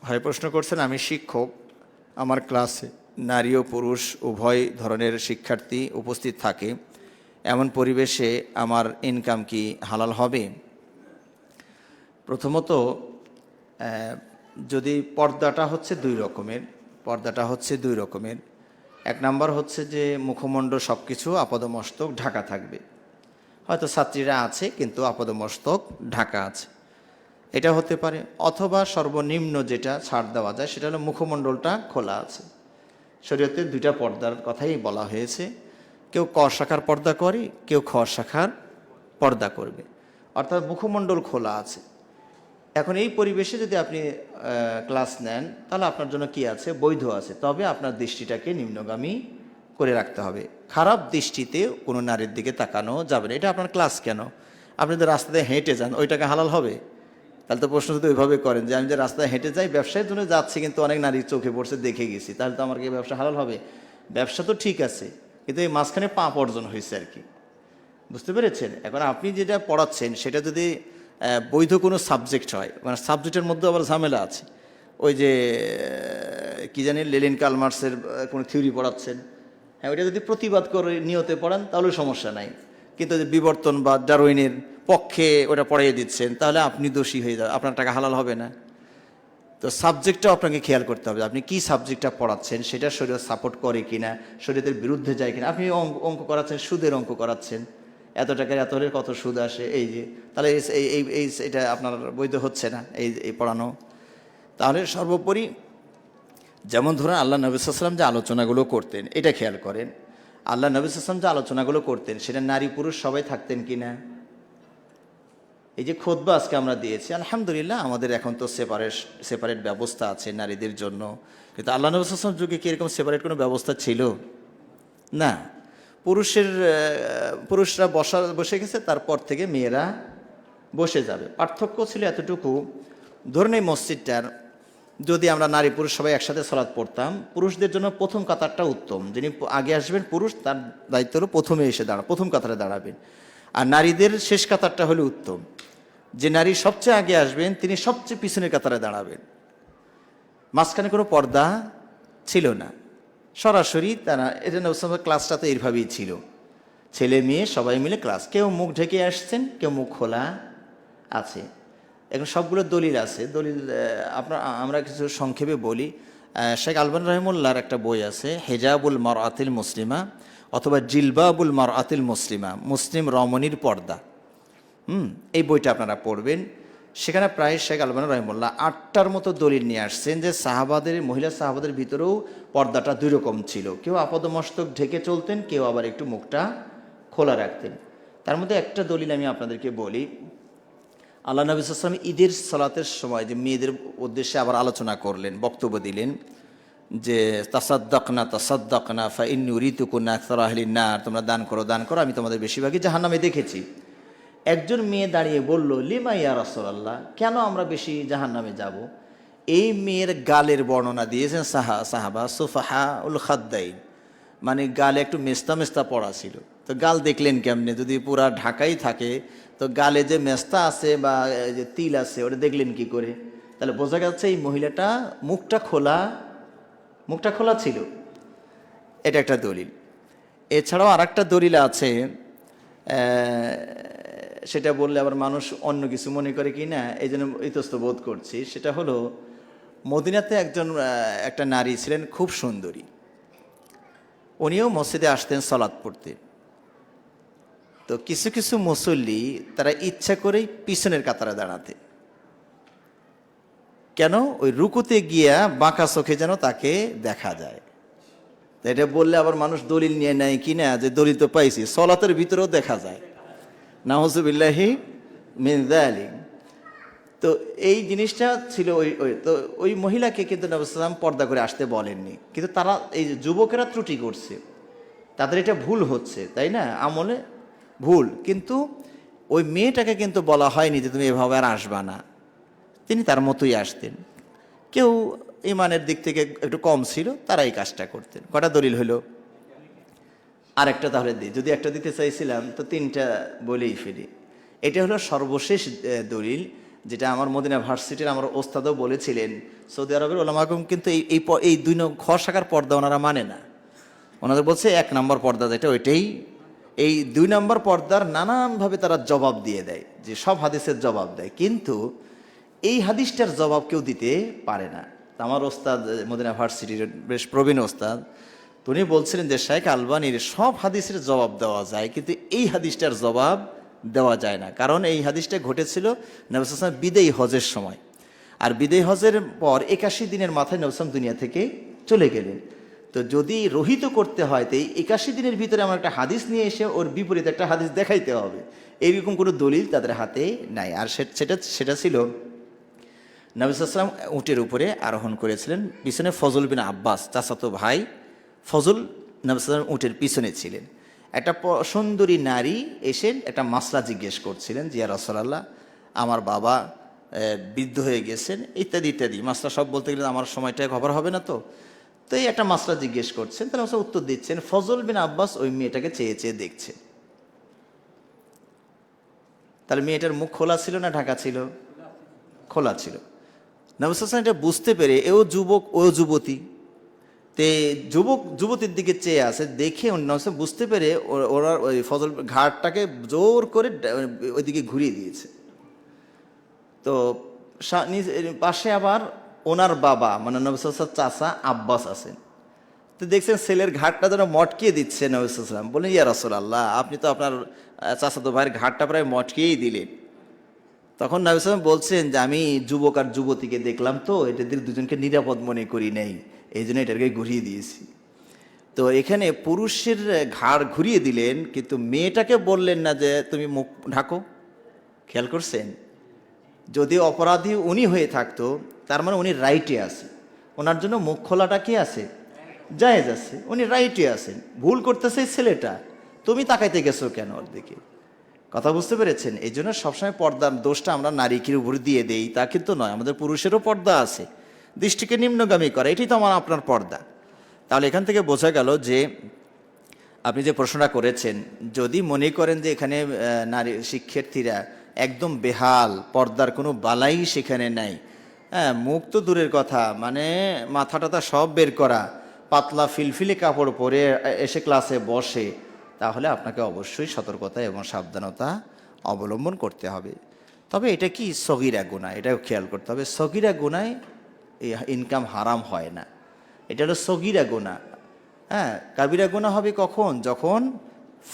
ভাই প্রশ্ন করছেন, আমি শিক্ষক, আমার ক্লাসে নারী ও পুরুষ উভয় ধরনের শিক্ষার্থী উপস্থিত থাকে, এমন পরিবেশে আমার ইনকাম কি হালাল হবে? প্রথমত, যদি পর্দাটা হচ্ছে দুই রকমের। 1 নাম্বার হচ্ছে যে মুখমণ্ডল সব কিছু আপাদমস্তক ঢাকা থাকবে, হয়তো ছাত্রীরা আছে কিন্তু আপাদমস্তক ঢাকা আছে, এটা হতে পারে। অথবা সর্বনিম্ন যেটা ছাড় দেওয়া যায় সেটা হলো মুখমণ্ডলটা খোলা আছে। শরীয়তে 2টা পর্দার কথাই বলা হয়েছে, কেউ ক শাখার পর্দা করে, কেউ খ শাখার পর্দা করবে, অর্থাৎ মুখমণ্ডল খোলা আছে। এখন এই পরিবেশে যদি আপনি ক্লাস নেন তাহলে আপনার জন্য কি আছে? বৈধ আছে, তবে আপনার দৃষ্টিটাকে নিম্নগামী করে রাখতে হবে। খারাপ দৃষ্টিতে কোনো নারীর দিকে তাকানো যাবে না। এটা আপনার ক্লাস কেন? আপনি তো রাস্তাতে হেঁটে যান, ওই টাকা হালাল হবে? তাহলে তো প্রশ্ন যদি ওইভাবে করেন যে আমি যে রাস্তায় হেঁটে যাই ব্যবসায়ের জন্য যাচ্ছি, কিন্তু অনেক নারীর চোখে পড়ছে দেখে গেছি, তাহলে তো আমার কি ব্যবসা হালাল হবে? ব্যবসা তো ঠিক আছে, কিন্তু এই মাঝখানে পাপ অর্জন হয়েছে আর কি। বুঝতে পেরেছেন? এখন আপনি যেটা পড়াচ্ছেন সেটা যদি বৈধ কোনো সাবজেক্ট হয়, মানে সাবজেক্টের মধ্যে আবার ঝামেলা আছে, ওই যে কি জানি লেনিন কার্লমার্ক্সের কোনো থিওরি পড়াচ্ছেন, হ্যাঁ ওইটা যদি প্রতিবাদ করে নিয়তে পড়ান তাহলে সমস্যা নাই, কিন্তু যে বিবর্তন বা ডারউইনের পক্ষে ওটা পড়াইয়ে দিচ্ছেন তাহলে আপনি দোষী হয়ে যাবেন, আপনার টাকা হালাল হবে না। তো সাবজেক্টটাও আপনাকে খেয়াল করতে হবে, আপনি কি সাবজেক্টটা পড়াচ্ছেন সেটা শরীয়ত সাপোর্ট করে কিনা, শরীয়তের বিরুদ্ধে যায় কিনা। আপনি অঙ্ক করাচ্ছেন, সুদের অঙ্ক করাচ্ছেন, এত টাকার এত হলে কত সুদ আসে, এই যে তাহলে এটা আপনার বৈধ হচ্ছে না এই পড়ানো। তাহলে সর্বোপরি যেমন ধরুন আল্লাহ নবী সাল্লাল্লাহু আলাইহি ওয়াসাল্লাম যে আলোচনাগুলো করতেন এটা খেয়াল করেন, আল্লাহ নবী সাল্লাল্লাহু আলাইহি ওয়াসাল্লাম যে আলোচনাগুলো করতেন সেটা নারী পুরুষ সবাই থাকতেন কিনা। এই যে খুতবা আজকে আমরা দিয়েছি, আলহামদুলিল্লাহ আমাদের এখন তো সেপারেট ব্যবস্থা আছে নারীদের জন্য, কিন্তু আল্লাহ নবী সাল্লাল্লাহু আলাইহি ওয়াসাল্লাম যুগে কি এরকম সেপারেট কোনো ব্যবস্থা ছিল? না। পুরুষরা বসে গেছে, তারপর থেকে মেয়েরা বসে যাবে। পার্থক্য ছিল এতটুকু, ধরুন এই মসজিদটার যদি আমরা নারী পুরুষ সবাই একসাথে সালাত পড়তাম, পুরুষদের জন্য প্রথম কাতারটা উত্তম, যিনি আগে আসবেন পুরুষ তার দায়িত্ব হলো প্রথমে এসে প্রথম কাতারে দাঁড়াবেন, আর নারীদের শেষ কাতারটা হলো উত্তম, যে নারী সবচেয়ে আগে আসবেন তিনি সবচেয়ে পিছনের কাতারে দাঁড়াবেন। মাঝখানে কোনো পর্দা ছিল না, সরাসরি তারা এটা ক্লাসটা তো এইভাবেই ছিল, ছেলে মেয়ে সবাই মিলে ক্লাস, কেউ মুখ ঢেকে আসছেন, কেউ মুখ খোলা আছে। এখন সবগুলো দলিল আছে, দলিল আমরা কিছু সংক্ষেপে বলি। শেখ আলবানী রহিমুল্লাহর একটা বই আছে, হেজাবুল মারআতিল মুসলিমা অথবা জিলবাবুল মারআতিল মুসলিমা, মুসলিম রমণীর পর্দা। এই বইটা আপনারা পড়বেন। সেখানে প্রায় শেখ আলবানী রহিমুল্লাহ 8টার মতো দলিল নিয়ে আসছেন যে মহিলা সাহাবাদের ভিতরেও পর্দাটা দুই রকম ছিল, কেউ আপাদমস্তক ঢেকে চলতেন, কেউ আবার একটু মুখটা খোলা রাখতেন। তার মধ্যে একটা দলিল আমি আপনাদেরকে বলি। আল্লাহ নবী সাল্লাল্লাহু আলাইহি ওয়াসাল্লাম ঈদের সালাতের সময় যে মেয়েদের উদ্দেশ্যে আবার আলোচনা করলেন, বক্তব্য দিলেন যে তাসাদ্দাকনা ফা ইন্নী উরিতুকুন্না আকসারা আহলিন নার, তোমরা দান করো, আমি তোমাদের বেশিরভাগই জাহান্নামে দেখেছি। একজন মেয়ে দাঁড়িয়ে বলল, লিমা ইয়া রাসূলুল্লাহ, কেন আমরা বেশি জাহান্নামে যাব? এই মেয়ের গালের বর্ণনা দিয়েছেন সাহাবা, সুফাহা উল খাদ্দাইন, মানে গালে একটু মেস্তা মেস্তা পড়া ছিল। তো গাল দেখলেন কেমনে? যদি পুরা ঢাকাই থাকে তো গালে যে মেস্তা আছে বা যে তিল আছে ওটা দেখলেন কি করে? তাহলে বোঝা যাচ্ছে এই মহিলাটা মুখটা খোলা ছিল। এটা একটা দলিল। এছাড়াও আর একটা দলিল আছে, সেটা বললে আবার মানুষ অন্য কিছু মনে করে কি না, এই জন্য ইতস্ত বোধ করছি। সেটা হলো মদিনাতে একটা নারী ছিলেন খুব সুন্দরী, উনিও মসজিদে আসতেন সালাত পড়তে। তো কিছু কিছু মুসল্লি তারা ইচ্ছা করেই পিছনের কাতারে দাঁড়াতে, কেন? ওই রুকুতে গিয়া বাঁকা চোখে যেন তাকে দেখা যায়। এটা বললে আবার মানুষ দলিল নিয়ে নেয় কিনা, যে দলিল তো পাইছি, সলাতের ভিতরেও দেখা যায়, নাউযুবিল্লাহি মিন যালিক। তো এই জিনিসটা ছিল তো ওই মহিলাকে কিন্তু নবী সাল্লাল্লাহু আলাইহি ওয়াসাল্লাম পর্দা করে আসতে বলেননি, কিন্তু তারা এই যুবকেরা ত্রুটি করছে, তাদের এটা ভুল হচ্ছে, তাই না? আমলে ভুল, কিন্তু ওই মেয়েটাকে কিন্তু বলা হয়নি যে তুমি এভাবে আর আসবা না, তিনি তার মতোই আসতেন। কেউ ইমানের দিক থেকে একটু কম ছিল, তারা এই কাজটা করতেন। কটা দলিল হলো? আর একটা তাহলে দিই, যদি একটা দিতে চাইছিলাম তো 3টা বলেই ফেলি। এটা হলো সর্বশেষ দলিল, যেটা আমার মদিনা ভার্সিটির আমার ওস্তাদও বলেছিলেন। সৌদি আরবের ওলামাগণ কিন্তু এই 2 খ শাখার পর্দা ওনারা মানে না, ওনাদের বলছে 1 নম্বর পর্দা যেটা ওইটাই, এই 2 নম্বর পর্দার নানানভাবে তারা জবাব দিয়ে দেয়, যে সব হাদিসের জবাব দেয়, কিন্তু এই হাদিসটার জবাব কেউ দিতে পারে না। আমার ওস্তাদ মদিনা ভার্সিটির বেশ প্রবীণ ওস্তাদ, উনি বলছিলেন যে শেখ আলবানীর সব হাদিসের জবাব দেওয়া যায়, কিন্তু এই হাদিসটার জবাব দেওয়া যায় না। কারণ এই হাদিসটা ঘটেছিল নবী সাল্লাল্লাহু আলাইহি ওয়াসাল্লাম বিদায়ী হজের সময়, আর বিদায়ী হজের পর 81 দিনের মাথায় নবী সাল্লাল্লাহু আলাইহি ওয়াসাল্লাম দুনিয়া থেকে চলে গেলেন। তো যদি রহিত করতে হয় তো এই 81 দিনের ভিতরে আমার একটা হাদিস নিয়ে এসে ওর বিপরীত একটা হাদিস দেখাইতে হবে, এইরকম কোনো দলিল তাদের হাতে নাই। আর সেটা ছিল নবী সাল্লাল্লাহু আলাইহি ওয়াসাল্লাম উটের উপরে আরোহণ করেছিলেন, পিছনে ফজল বিন আব্বাস চাচাতো ভাই ফজল নবী সাল্লাল্লাহু আলাইহি ওয়াসাল্লাম উটের পিছনে ছিলেন। একটা সুন্দরী নারী এসে একটা মাসলা জিজ্ঞেস করছিলেন যে ইয়া রাসূলুল্লাহ, আমার বাবা বৃদ্ধ হয়ে গেছেন, ইত্যাদি ইত্যাদি। মাসলা সব বলতে গেলে আমার সময়টা কভার হবে না, তো এই একটা মাসলা জিজ্ঞেস করছেন, তাহলে উত্তর দিচ্ছেন। ফজল বিন আব্বাস ওই মেয়েটাকে চেয়ে চেয়ে দেখছে। তাহলে মেয়েটার মুখ খোলা ছিল না ঢাকা ছিল? খোলা ছিল। নবী সাল্লাল্লাহু আলাইহি ওয়াসাল্লাম এটা বুঝতে পেরে, এও যুবক ও যুবতী, তে যুবক যুবতীর দিকে চেয়ে আছে দেখে বুঝতে পেরে ওরা ওই ফজল ঘাটটাকে জোর করে ওইদিকে ঘুরিয়ে দিয়েছে। তো পাশে আবার ওনার বাবা মানে নবী সাল্লাল্লাহু আলাইহি ওয়াসাল্লাম চাচা আব্বাস আছেন। তো দেখছেন ছেলের ঘাটটা যেন মটকিয়ে দিচ্ছে। নবী সাল্লাল্লাহু আলাইহি ওয়াসাল্লাম বলেন, ইয়া রাসূলুল্লাহ, আপনি তো আপনার চাচাতো ভাইয়ের ঘাটটা প্রায় মটকিয়েই দিলেন। তখন নবী সাল্লাল্লাহু আলাইহি ওয়াসাল্লাম বলছেন যে আমি যুবক আর যুবতীকে দেখলাম, তো এটাদের দুজনকে নিরাপদ মনে করি নাই, এই জন্য এটাকে ঘুরিয়ে দিয়েছি। তো এখানে পুরুষের ঘাড় ঘুরিয়ে দিলেন, কিন্তু মেয়েটাকে বললেন না যে তুমি মুখ ঢাকো। খেয়াল করছেন? যদি অপরাধী উনি হয়ে থাকতো, তার মানে উনি রাইটে আছে, ওনার জন্য মুখ খোলাটা কি আছে? জায়েজ আছে, উনি রাইটে আছেন। ভুল করতেছে ছেলেটা, তুমি তাকাইতে গেছো কেন ওর দিকে? কথা বুঝতে পেরেছেন? এই জন্য সবসময় পর্দার দোষটা আমরা নারীর উপর দিয়ে দেই, তা কিন্তু নয়। আমাদের পুরুষেরও পর্দা আছে, দৃষ্টিকে নিম্নগামী করা, এটাই তো আমার আপনার পর্দা। তাহলে এখান থেকে বোঝা গেল যে আপনি যে প্রশ্নটা করেছেন, যদি মনে করেন যে এখানে নারী শিক্ষার্থীরা একদম বেহাল, পর্দার কোনো বালাই সেখানে নাই, হ্যাঁ, মুখ তো দূরের কথা, মানে মাথাটা সব বের করা, পাতলা ফিলফিলে কাপড় পরে এসে ক্লাসে বসে, তাহলে আপনাকে অবশ্যই সতর্কতা এবং সাবধানতা অবলম্বন করতে হবে। তবে এটা কি সগীরা গুনাহ, এটাও খেয়াল করতে হবে। সগীরা গুনায় ইনকাম হারাম হয় না, এটা হলো সগীরা গুনাহ। হ্যাঁ, কাবিরা গুনাহ হবে কখন? যখন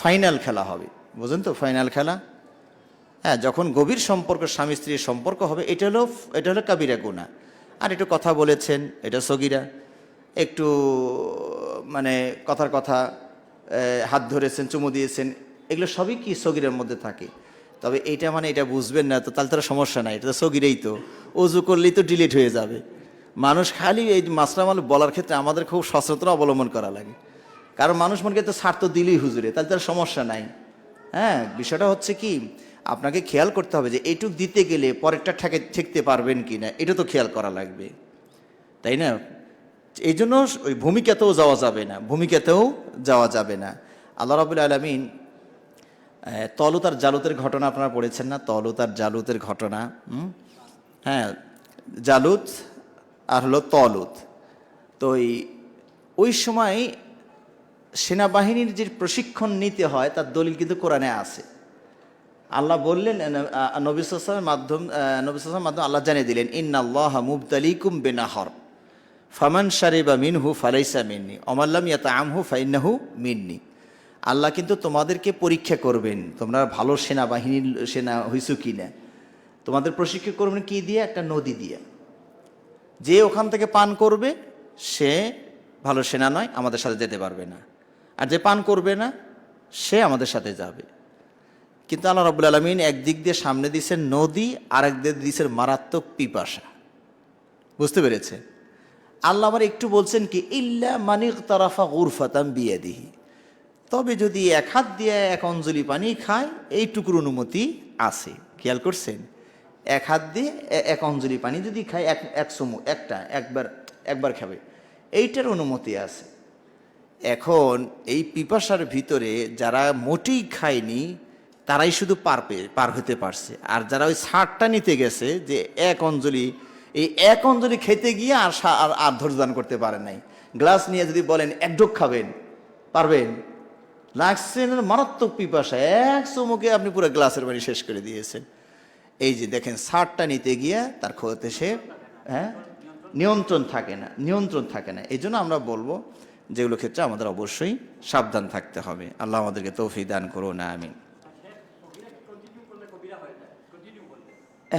ফাইনাল খেলা হবে, বুঝেন তো? ফাইনাল খেলা, হ্যাঁ, যখন গভীর সম্পর্ক, স্বামী স্ত্রীর সম্পর্ক হবে, এটা হলো কাবিরা গুনাহ। আর একটু কথা বলেছেন, এটা সগীরা। একটু মানে কথার কথা, হাত ধরেছেন, চুমু দিয়েছেন, এগুলো সবই কি সগীরের মধ্যে থাকে। তবে এইটা মানে এটা বুঝবেন না তো, তাহলে তার সমস্যা নাই, এটা তো সগীরেই, তো অজু করলেই তো ডিলিট হয়ে যাবে। মানুষ খালি এই মাসলামাল বলার ক্ষেত্রে আমাদের খুব সচেতন অবলম্বন করা লাগে, কারণ মানুষ মনে করতে স্বার্থ দিলেই হুজুরে, তাহলে তার সমস্যা নাই। হ্যাঁ, বিষয়টা হচ্ছে কি, আপনাকে খেয়াল করতে হবে যে এইটুক দিতে গেলে পরেরটা ঠেকতে পারবেন কি না, এটা তো খেয়াল করা লাগবে, তাই না? এই জন্য ওই ভূমিকাতেও যাওয়া যাবে না, ভূমিকাতেও যাওয়া যাবে না। আল্লাহ রাব্বুল আলামিন তলুত আর জালুতের ঘটনা আপনারা পড়েছেন না? তলুত আর জালুতের ঘটনা, হ্যাঁ, জালুত আর হলো তলুত। তো ওই সময় সেনাবাহিনীর যে প্রশিক্ষণ নিতে হয় তার দলিল কিন্তু কোরআনে আছে। আল্লাহ বললেন, নবী সাল্লাল্লাহু আলাইহি ওয়াসাল্লামের মাধ্যমে আল্লাহ জানিয়ে দিলেন, ইন্নাল্লাহা মুবতালিকুম বিনাহর ফামান শারিবা মিনহু ফালাইসা মিন্নি ওয়া লাম ইয়াতআমহু ফাইন্নাহু মিন্নি। আল্লাহ কিন্তু তোমাদেরকে পরীক্ষা করবেন, তোমরা ভালো সেনা হইছো কি না। তোমাদের প্রশিক্ষণ করবেন কি দিয়ে? একটা নদী দিয়ে। যে ওখান থেকে পান করবে সে ভালো সেনা নয়, আমাদের সাথে যেতে পারবে না, আর যে পান করবে না সে আমাদের সাথে যাবে। কিন্তু আল্লাহ রাব্বুল আলামিন একদিক দিয়ে সামনে দিয়েছেন নদী, আর একদিক দিয়েছেন মারাত্মক পিপাসা। বুঝতে পেরেছে? আল্লাহ আবার একটু বলছেন কি, ইল্লা মানিগতারাফা গুরফাতাম বিয়াদিহি, তবে যদি এক হাত দিয়ে এক অঞ্জলি পানি খায়, এইটুকুর অনুমতি আছে। খেয়াল করছেন? এক হাত দিয়ে এক অঞ্জলি পানি যদি খায়, এক চুমুক, একবার খাবে, এইটার অনুমতি আছে। এখন এই পিপাসার ভিতরে যারা মোটেই খায়নি তারাই শুধু পার হতে পারছে, আর যারা ওই ছাড়টা নিতে গেছে যে এক অঞ্জলি, এই এক অঞ্জলি খেতে গিয়ে আর ধৈর্য ধারণ করতে পারে নাই। গ্লাস নিয়ে যদি বলেন এক ঢোক খাবেন, পারবেন? লাগছে মারাত্মক পিপাসা, এক চুমুকে আপনি পুরো গ্লাসের পানি শেষ করে দিয়েছেন। এই যে দেখেন, ছাড়টা নিতে গিয়ে তার খোঁজতে সে নিয়ন্ত্রণ থাকে না। এই জন্য আমরা বলবো যেগুলো ক্ষেত্রে আমাদের অবশ্যই সাবধান থাকতে হবে। আল্লাহ আমাদেরকে তৌফিক দান করুন, আমিন।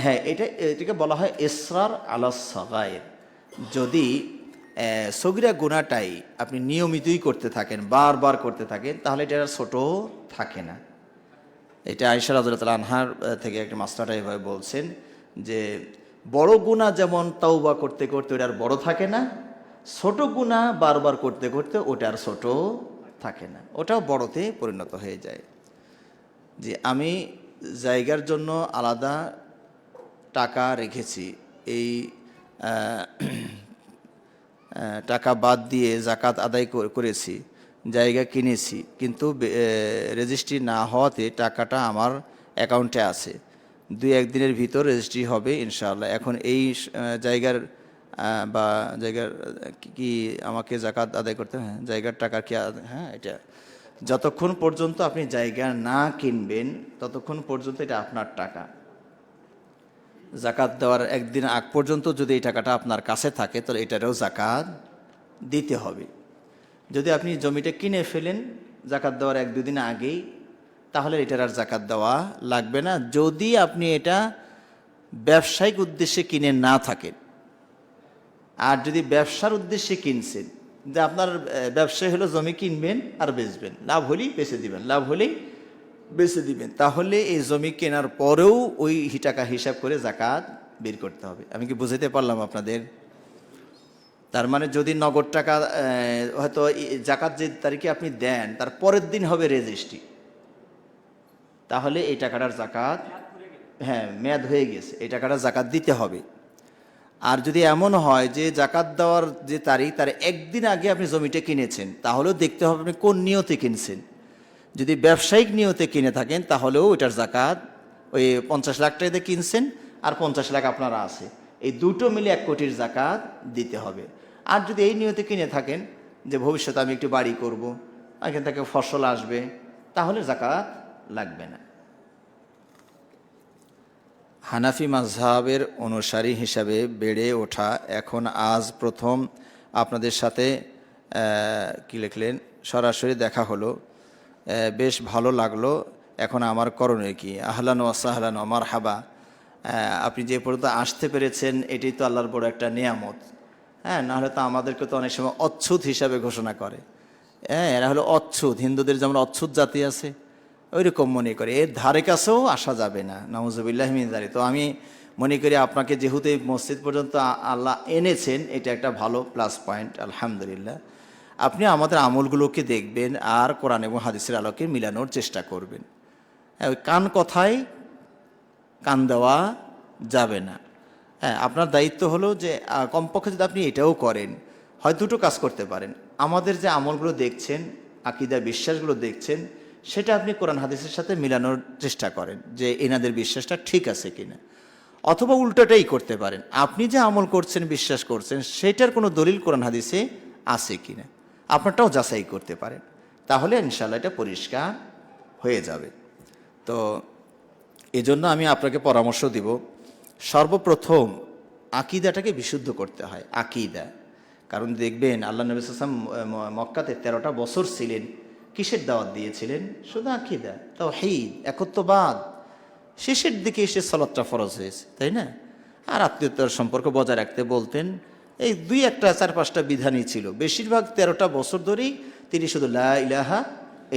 হ্যাঁ, এটাকে বলা হয় ইসরার আলাস সাগায়ের। যদি সগীরা গুনাহটাই আপনি নিয়মিতই করতে থাকেন, বারবার করতে থাকেন, তাহলে এটা ছোট থাকে না। এটা আয়েশা রাদিয়াল্লাহু আনহার থেকে একটা মাসলাটা এভাবে বলছেন যে বড় গুনাহ যেমন তাওবা করতে করতে ওটা আর বড় থাকে না, ছোট গুনাহ বারবার করতে করতে ওটা আর ছোট থাকে না, ওটাও বড়তে পরিণত হয়ে যায়। যে আমি জায়গার জন্য আলাদা টাকা রেখেছি, এই টাকা বাদ দিয়ে জাকাত আদায় করেছি, জায়গা কিনেছি, কিন্তু রেজিস্ট্রি না হওয়াতে টাকাটা আমার অ্যাকাউন্টে আছে, 2-1 দিনের ভিতর রেজিস্ট্রি হবে ইনশাআল্লাহ। এখন এই জায়গার বা জায়গার কি আমাকে জাকাত আদায় করতে হয়? জায়গার টাকা কি? হ্যাঁ, এটা যতক্ষণ পর্যন্ত আপনি জায়গা না কিনবেন ততক্ষণ পর্যন্ত এটা আপনার টাকা। জাকাত দেওয়ার একদিন আগ পর্যন্ত যদি এই টাকাটা আপনার কাছে থাকে তাহলে এটারও জাকাত দিতে হবে। যদি আপনি জমিটা কিনে ফেলেন জাকাত দেওয়ার 1-2 দিন আগেই, তাহলে এটার আর জাকাত দেওয়া লাগবে না, যদি আপনি এটা ব্যবসায়িক উদ্দেশ্যে কিনে না থাকেন। আর যদি ব্যবসার উদ্দেশ্যে কিনছেন, যে আপনার ব্যবসা হলো জমি কিনবেন আর বেচবেন, লাভ হলেই বেচে দিবেন, লাভ হলেই বেচে দিবেন, তাহলে এই জমি কেনার পরেও ওই টাকা হিসাব করে জাকাত বের করতে হবে। আমি কি বুঝাতে পারলাম আপনাদের? তার মানে যদি নগদ টাকা হয়তো জাকাত যে তারিখে আপনি দেন তার পরের দিন হবে রেজিস্ট্রি, তাহলে এই টাকাটার জাকাত, হ্যাঁ মেয়াদ হয়ে গেছে, এই টাকাটা জাকাত দিতে হবে। আর যদি এমন হয় যে জাকাত দেওয়ার যে তারিখ তার একদিন আগে আপনি জমিটা কিনেছেন, তাহলেও দেখতে হবে আপনি কোন নিয়তে কিনছেন। যদি ব্যবসায়িক নিয়তে কিনে থাকেন তাহলেও এটার জাকাত, ওই 50 লাখ টাকা দিয়ে কিনছেন আর 50 লাখ আপনারা আছে, এই দুটো মিলে 1 কোটির জাকাত দিতে হবে। আর যদি এই নিয়তে কিনে থাকেন যে ভবিষ্যতে আমি একটু বাড়ি করব, এখান থেকে ফসল আসবে, তাহলে জাকাত লাগবে না। হানাফি মাযহাবের অনুসারী হিসাবে বেড়ে ওঠা এখন আজ প্রথম আপনাদের সাথে কি লিখলেন, সরাসরি দেখা হলো, বেশ ভালো লাগলো। এখন আমার করণীয় কি? আহলান ওয়া সাহলান ওয়া মারহাবা। আপনি যে পর্যন্ত আসতে পেরেছেন এটাই তো আল্লাহর বড় একটা নিয়ামত। হ্যাঁ, নাহলে তো আমাদেরকে তো অনেক সময় অচ্ছুত হিসাবে ঘোষণা করে। হ্যাঁ, এরা হলো অচ্ছুত, হিন্দুদের যেমন অচ্ছুত জাতি আছে ওই রকম মনে করে, এর ধারে কাছেও আসা যাবে না, নাউজুবিল্লাহি মিন যালিক। তো আমি মনে করি আপনাকে যেহেতু এই মসজিদ পর্যন্ত আল্লাহ এনেছেন, এটা একটা ভালো প্লাস পয়েন্ট, আলহামদুলিল্লাহ। আপনি আমাদের আমলগুলোকে দেখবেন আর কোরআন এবং হাদিসের আলোকে মিলানোর চেষ্টা করবেন। ওই কান কথায় কান দেওয়া যাবে না। হ্যাঁ, আপনার দায়িত্ব হলো যে কমপক্ষে যদি আপনি এটাও করেন, হয় দুটো কাজ করতে পারেন। আমাদের যে আমলগুলো দেখছেন, আকীদা বিশ্বাসগুলো দেখছেন, সেটা আপনি কোরআন হাদিসের সাথে মিলানোর চেষ্টা করেন যে এনাদের বিশ্বাসটা ঠিক আছে কিনা। অথবা উল্টোটাই করতে পারেন, আপনি যে আমল করছেন, বিশ্বাস করছেন, সেটার কোনো দলিল কোরআন হাদিসে আছে কিনা, আপনারটাও যাচাই করতে পারেন। তাহলে ইনশাআল্লাহ এটা পরিষ্কার হয়ে যাবে। তো এজন্য আমি আপনাকে পরামর্শ দিব, সর্বপ্রথম আকীদাটাকে বিশুদ্ধ করতে হয়, আকীদা। কারণ দেখবেন আল্লাহ নবী সাল্লাল্লাহু আলাইহি ওয়াসাল্লাম মক্কাতে 13টা বছর ছিলেন, কিসের দাওয়াত দিয়েছিলেন? শুধু আকীদা, তাওহীদ, একত্ববাদ। শেষের দিকে এসে সালাতটা ফরজ হয়েছে, তাই না? আর আত্মীয়তার সম্পর্ক বজায় রাখতে বলতেন। এই 2-1টা 4-5টা বিধানই ছিল। বেশিরভাগ 13টা বছর ধরেই তিনি শুধু লা ইলাহা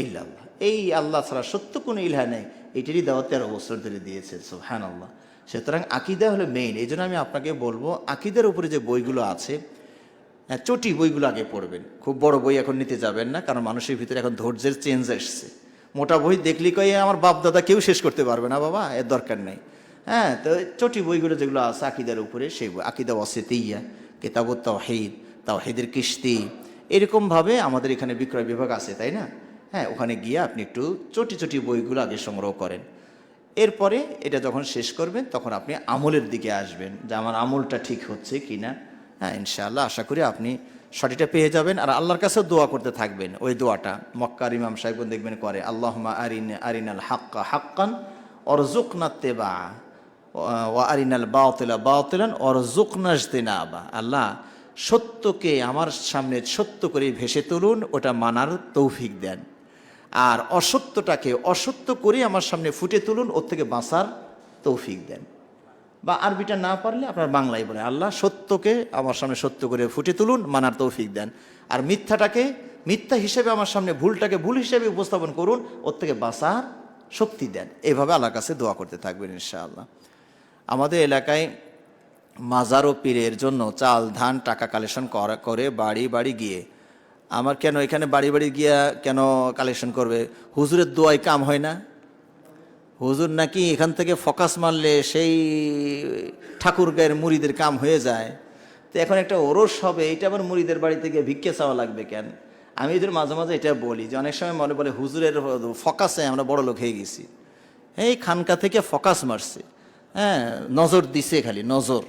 ইল্লাল্লাহ, এই আল্লাহ ছাড়া সত্য কোনো ইলাহা নেই, এটারই দাওয়াত 13 বছর ধরে দিয়েছে, সুবহানাল্লাহ। সুতরাং আকীদা হলো মেইন। এই জন্য আমি আপনাকে বলবো, আকীদার উপরে যে বইগুলো আছে, চটি বইগুলো আগে পড়বেন। খুব বড় বই এখন নিতে যাবেন না, কারণ মানুষের ভিতরে এখন ধৈর্যের চেঞ্জ এসছে। মোটা বই দেখলি কয়ে আমার বাপ দাদা কেউ শেষ করতে পারবে না বাবা, এর দরকার নেই। হ্যাঁ, তো চটি বইগুলো যেগুলো আছে আকীদার উপরে, সেই বই, আকীদা ওয়াসিতিয়া, কিতাবুত তাওহীদ, তাওহীদের কিস্তি, এরকমভাবে আমাদের এখানে বিক্রয় বিভাগ আছে, তাই না? হ্যাঁ, ওখানে গিয়ে আপনি একটু চটি চটি বইগুলো আগে সংগ্রহ করেন। এরপরে এটা যখন শেষ করবেন তখন আপনি আমলের দিকে আসবেন, যে আমার আমলটা ঠিক হচ্ছে কি না। হ্যাঁ, ইনশাআল্লাহ আশা করি আপনি সঠিকটা পেয়ে যাবেন। আর আল্লাহর কাছেও দোয়া করতে থাকবেন, ওই দোয়াটা মক্কার ইমাম সাহেব দেখবেন করে, আল্লাহুম্মা আরিনাল হাক্কা হাক্কান ওয়ারযুকনা ইত্তিবা ওয়া আরিনাল বাতিলা বাতিলান ওয়ারযুকনা ইজতিনাবা। আল্লাহ, সত্যকে আমার সামনে সত্য করে ভেসে তুলুন, ওটা মানার তৌফিক দেন। আর অসত্যটাকে অসত্য করে আমার সামনে ফুটে তুলুন, ওর থেকে বাঁচার তৌফিক দেন। বা আরবিটা না পারলে আপনার বাংলায় বলেন, আল্লাহ সত্যকে আমার সামনে সত্য করে ফুটে তুলুন, মানার তৌফিক দেন। আর মিথ্যাটাকে মিথ্যা হিসেবে আমার সামনে, ভুলটাকে ভুল হিসেবে উপস্থাপন করুন, ওর থেকে বাঁচার শক্তি দেন। এইভাবে আল্লাহর কাছে দোয়া করতে থাকবেন ইনশাআল্লাহ। আমাদের এলাকায় মাজার ও পীরের জন্য চাল, ধান, টাকা কালেকশন করে বাড়ি বাড়ি গিয়ে আমার কেন এখানে বাড়ি বাড়ি গিয়া কেন কালেকশন করবে? হুজুরের দোয়ায় কাম হয় না? হুজুর নাকি এখান থেকে ফোকাস মারলে সেই ঠাকুর গায়ের মুড়িদের কাম হয়ে যায়। তো এখন একটা ওরস হবে, এটা আবার মুড়িদের বাড়ি থেকে ভিক্ষে চাওয়া লাগবে কেন? আমি এদের মাঝে মাঝে এটা বলি যে অনেক সময় মনে বলে হুজুরের ফোকাসে আমরা বড় লোক হয়ে গেছি। এই খানকা থেকে ফোকাস মারছে, হ্যাঁ, নজর দিছে, খালি নজর,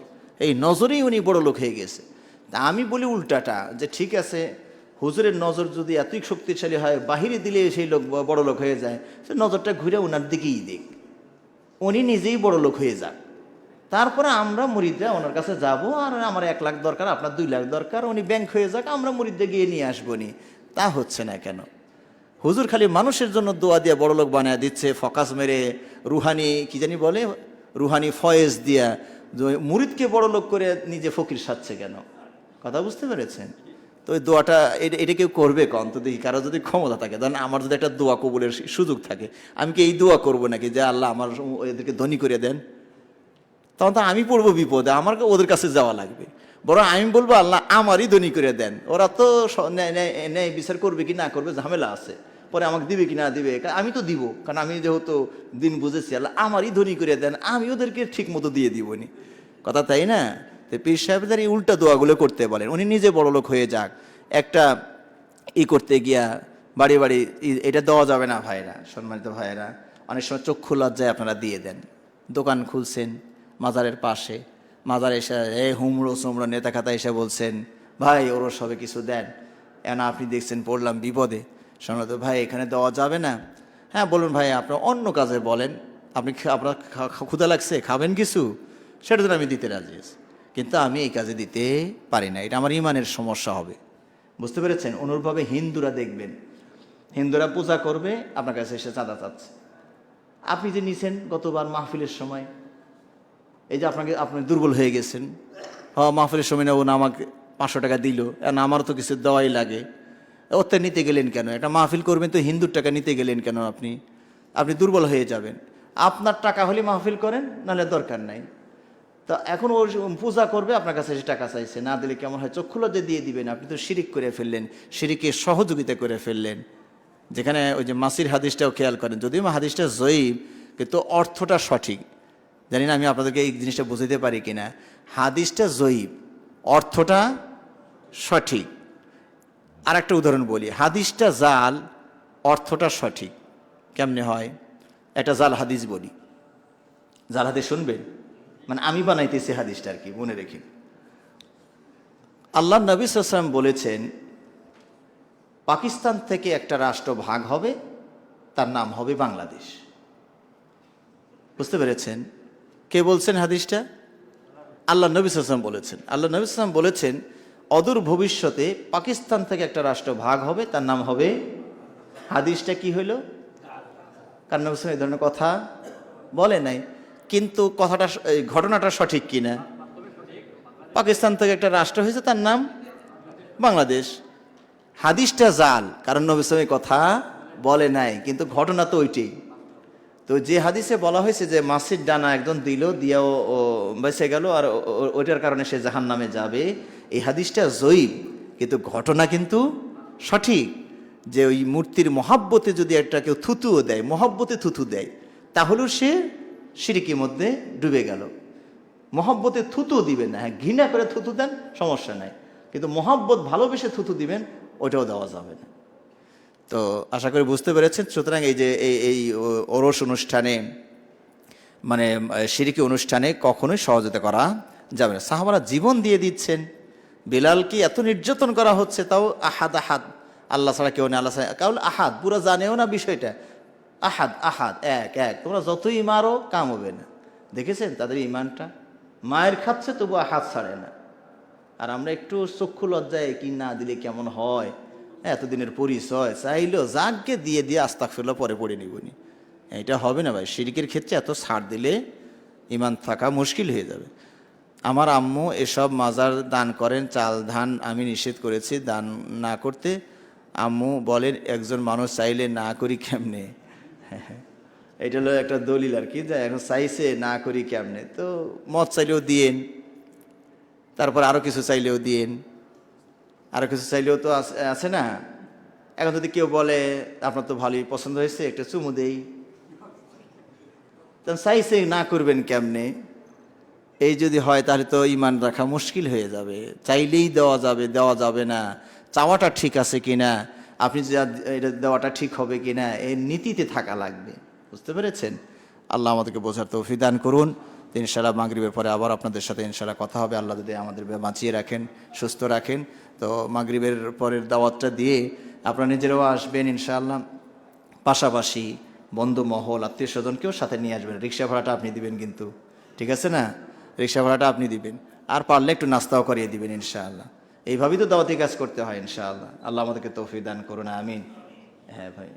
এই নজরেই উনি বড় লোক হয়ে গেছে। তা আমি বলি উল্টাটা, যে ঠিক আছে, হুজুরের নজর যদি এতই শক্তিশালী হয়, বাহিরে দিলে সেই লোক বড় লোক হয়ে যায়, সে নজরটা ঘুরে ওনার দিকেই দিক, উনি নিজেই বড় লোক হয়ে যাক। তারপরে আমরা মুরিদরা ওনার কাছে যাব, আর আমার 1 লাখ দরকার, আপনার 2 লাখ দরকার, উনি ব্যাংক হয়ে যাক, আমরা মুরিদরা গিয়ে নিয়ে আসবো নি। তা হচ্ছে না কেন? হুজুর খালি মানুষের জন্য দোয়া দিয়ে বড় লোক বানায় দিচ্ছে, ফোকাস মেরে রুহানি কি জানি বলে, রুহানি ফয়েজ দিয়া মুরিদকে বড় লোক করে নিজে ফকির সাজছে কেন? কথা বুঝতে পেরেছেন? তো ওই দোয়াটা এটা কেউ করবে কন তো দেখি, কারো যদি ক্ষমতা থাকে, ধরেন আমার যদি একটা দোয়া কবুলের সুযোগ থাকে, আমি কি এই দোয়া করবো নাকি যে আল্লাহ আমার এদেরকে ধনী করে দেন? তখন তো আমি পড়বো বিপদে, আমার ওদের কাছে যাওয়া লাগবে। বরং আমি বলবো আল্লাহ আমারই ধনী করে দেন। ওরা তো ন্যায় বিচার করবে কি না করবে ঝামেলা আছে, পরে আমাকে দিবে কি না দিবে, আমি তো দিব, কারণ আমি যেহেতু দিন বুঝেছি, আল্লাহ আমারই ধনী করে দেন, আমি ওদেরকে ঠিক মতো দিয়ে দিবনি। কথা তাই না? তো পীর সাহেবদের এই উল্টা দোয়াগুলো করতে বলেন, উনি নিজে বড় লোক হয়ে যাক। একটা করতে গিয়া বাড়ি বাড়ি এটা দেওয়া যাবে না ভাইরা, সম্মানিত ভাইরা। অনেক সময় চক্ষু লজ্জায় আপনারা দিয়ে দেন, দোকান খুলছেন মাজারের পাশে, মাজার এসে হুমড়ো চুমড়ো নেতা খাতা এসে বলছেন ভাই ওরস হবে কিছু দেন, এনা আপনি দেখছেন পড়লাম বিপদে, সম্মানিত ভাই এখানে দেওয়া যাবে না। হ্যাঁ বলুন ভাই, আপনার অন্য কাজে বলেন, আপনি আপনার ক্ষুধা লাগছে খাবেন কিছু, সেটা জন্য আমি দিতে রাজি আছি, কিন্তু আমি এই কাজে দিতে পারি না, এটা আমার ইমানের সমস্যা হবে। বুঝতে পেরেছেন? অনুরূপভাবে হিন্দুরা দেখবেন, হিন্দুরা পূজা করবে, আপনার কাছে এসে চাঁদা চাচ্ছে। আপনি যে নিছেন গতবার মাহফিলের সময়, এই যে আপনি দুর্বল হয়ে গেছেন, মাহফিলের সময় নেব না, আমাকে 500 টাকা দিল, এখন আমারও তো কিছু দেওয়াই লাগে, ওতে নিতে গেলেন কেন? একটা মাহফিল করবেন তো হিন্দুর টাকা নিতে গেলেন কেন? আপনি দুর্বল হয়ে যাবেন। আপনার টাকা হলে মাহফিল করেন, নাহলে দরকার নাই। তা এখন ও পূজা করবে, আপনার কাছে এসে টাকা চাইছে, না দিলে কেমন হয়? চক্ষু লজ্জা দিয়ে দিবেন, আপনি তো শিরিক করে ফেললেন, শিরিকের সহযোগিতা করে ফেললেন। যেখানে ওই যে মাসির হাদিসটাও খেয়াল করেন, যদিও হাদিসটা জয়ীব, কিন্তু অর্থটা সঠিক। জানি না আমি আপনাদেরকে এই জিনিসটা বুঝাতে পারি কিনা। হাদিসটা জয়ীব, অর্থটা সঠিক। আর একটা উদাহরণ বলি, হাদিসটা জাল, অর্থটা সঠিক। কেমনে হয়? একটা জাল হাদিস বলি, জাল হাদিস শুনবেন, মানে আমি বানাইতেছি হাদিসটা আর কি, মনে রেখে। আল্লাহ নবী সাল্লাল্লাহু আলাইহি ওয়াসাল্লাম বলেছেন পাকিস্তান থেকে একটা রাষ্ট্র ভাগ হবে, তার নাম হবে বাংলাদেশ। বুঝতে পেরেছেন? কে বলছেন হাদিসটা? আল্লাহ নবী সাল্লাল্লাহু আলাইহি ওয়াসাল্লাম বলেছেন। আল্লাহ নবী সাল্লাল্লাহু আলাইহি ওয়াসাল্লাম বলেছেন অদূর ভবিষ্যতে পাকিস্তান থেকে একটা রাষ্ট্র ভাগ হবে, তার নাম হবে। হাদিসটা কি হইল? কারণ নবী সাল্লাল্লাহু আলাইহি ওয়াসাল্লাম এই ধরনের কথা বলে নাই, কিন্তু কথাটা, ঘটনাটা সঠিক কিনা? পাকিস্তান থেকে একটা রাষ্ট্র হয়েছে, তার নাম বাংলাদেশ। হাদিসটা জাল, কারণ নবী সাল্লাল্লাহু আলাইহি ওয়াসাল্লাম কথা বলে নাই, কিন্তু ঘটনা তো ওইটাই। তো যে হাদিসে বলা হয়েছে যে মাছির ডানা একজন দিল, দিয়েও বেঁচে গেল, আর ওইটার কারণে সে জাহান্নামে যাবে, এই হাদিসটা জয়ীব, কিন্তু ঘটনা কিন্তু সঠিক। যে ওই মূর্তির মহাব্বতে যদি একটা কেউ থুতুও দেয়, মহাব্বতে থুতু দেয়, তাহলেও সে শিরকির মধ্যে ডুবে গেল। মহাব্বতে থুতু দিবেন না, হ্যাঁ ঘৃণা করে থুতু দেন সমস্যা নাই, কিন্তু মহাব্বত ভালোবেসে থুতু দিবেন, ওটাও দেওয়া যাবে না। তো আশা করি বুঝতে পেরেছেন। সুতরাং এই যে এই ওরস অনুষ্ঠানে, মানে শিরকি অনুষ্ঠানে কখনোই সহযোগিতা করা যাবে না। সাহাবারা জীবন দিয়ে দিচ্ছেন, বিলালকে এত নির্যাতন করা হচ্ছে, তাও আহাদ আহাদ, আল্লাহ ছাড়া কেউ নেই, আল্লাহ ছাড়া কাউল আহাদ, পুরো জানেও না বিষয়টা, আহাদ আহাদ, এক এক, তোমরা যতই মারো কাম হবে না। দেখেছেন তাদের ইমানটা? মায়ের খাচ্ছে তবু হাত ছাড়ে না। আর আমরা একটু চক্ষু লজ্জায় কি না দিলে কেমন হয়, এতদিনের পরিচয় চাইলো যাকে দিয়ে দিয়ে আস্তাগফিরুল্লাহ পরে পড়ে নিবনি, এটা হবে না ভাই। শিরকের ক্ষেত্রে এত ছাড় দিলে ইমান থাকা মুশকিল হয়ে যাবে। আমার আম্মু এসব মাজার দান করেন, চাল ধান আমি নিষেধ করেছি দান না করতে। আম্মু বলেন একজন মানুষ চাইলে না করি কেমনে? এটা হলো একটা দলিল আর কি, যে এখন চাইছে না করি কেমনে। তো মদ চাইলেও দিয়েন, তারপর আরো কিছু চাইলেও দিয়েন, আরও কিছু চাইলেও তো আছে না। এখন যদি কেউ বলে আপনার তো ভালোই পছন্দ হয়েছে, একটা চুমু দেই, তখন চাইছে না করবেন কেমনে? এই যদি হয় তাহলে তো ইমান রাখা মুশকিল হয়ে যাবে। চাইলেই দেওয়া যাবে না, চাওয়াটা ঠিক আছে কিনা, আপনি যা এটা দেওয়াটা ঠিক হবে কিনা, এর নীতিতে থাকা লাগবে। বুঝতে পেরেছেন? আল্লাহ আমাদেরকে বোঝার তৌফিক দান করুন। ইনশাআল্লাহ মাগরিবের পরে আবার আপনাদের সাথে ইনশাআল্লাহ কথা হবে, আল্লাহ যদি আমাদের বাঁচিয়ে রাখেন, সুস্থ রাখেন। তো মাগরিবের পরের দাওয়াতটা দিয়ে আপনারা নিজেরাও আসবেন ইনশাআল্লাহ, পাশাপাশি বন্ধু মহল আত্মীয় স্বজনকেও সাথে নিয়ে আসবেন। রিক্সা ভাড়াটা আপনি দিবেন কিন্তু, ঠিক আছে না? রিক্সা ভাড়াটা আপনি দিবেন, আর পারলে একটু নাস্তাও করিয়ে দিবেন ইনশাআল্লাহ। এইভাবেই তো দাওয়াতি কাজ করতে হয় ইনশাআল্লাহ। আল্লাহ আমাদেরকে তৌফিক দান করুন, আমিন। হ্যাঁ ভাই।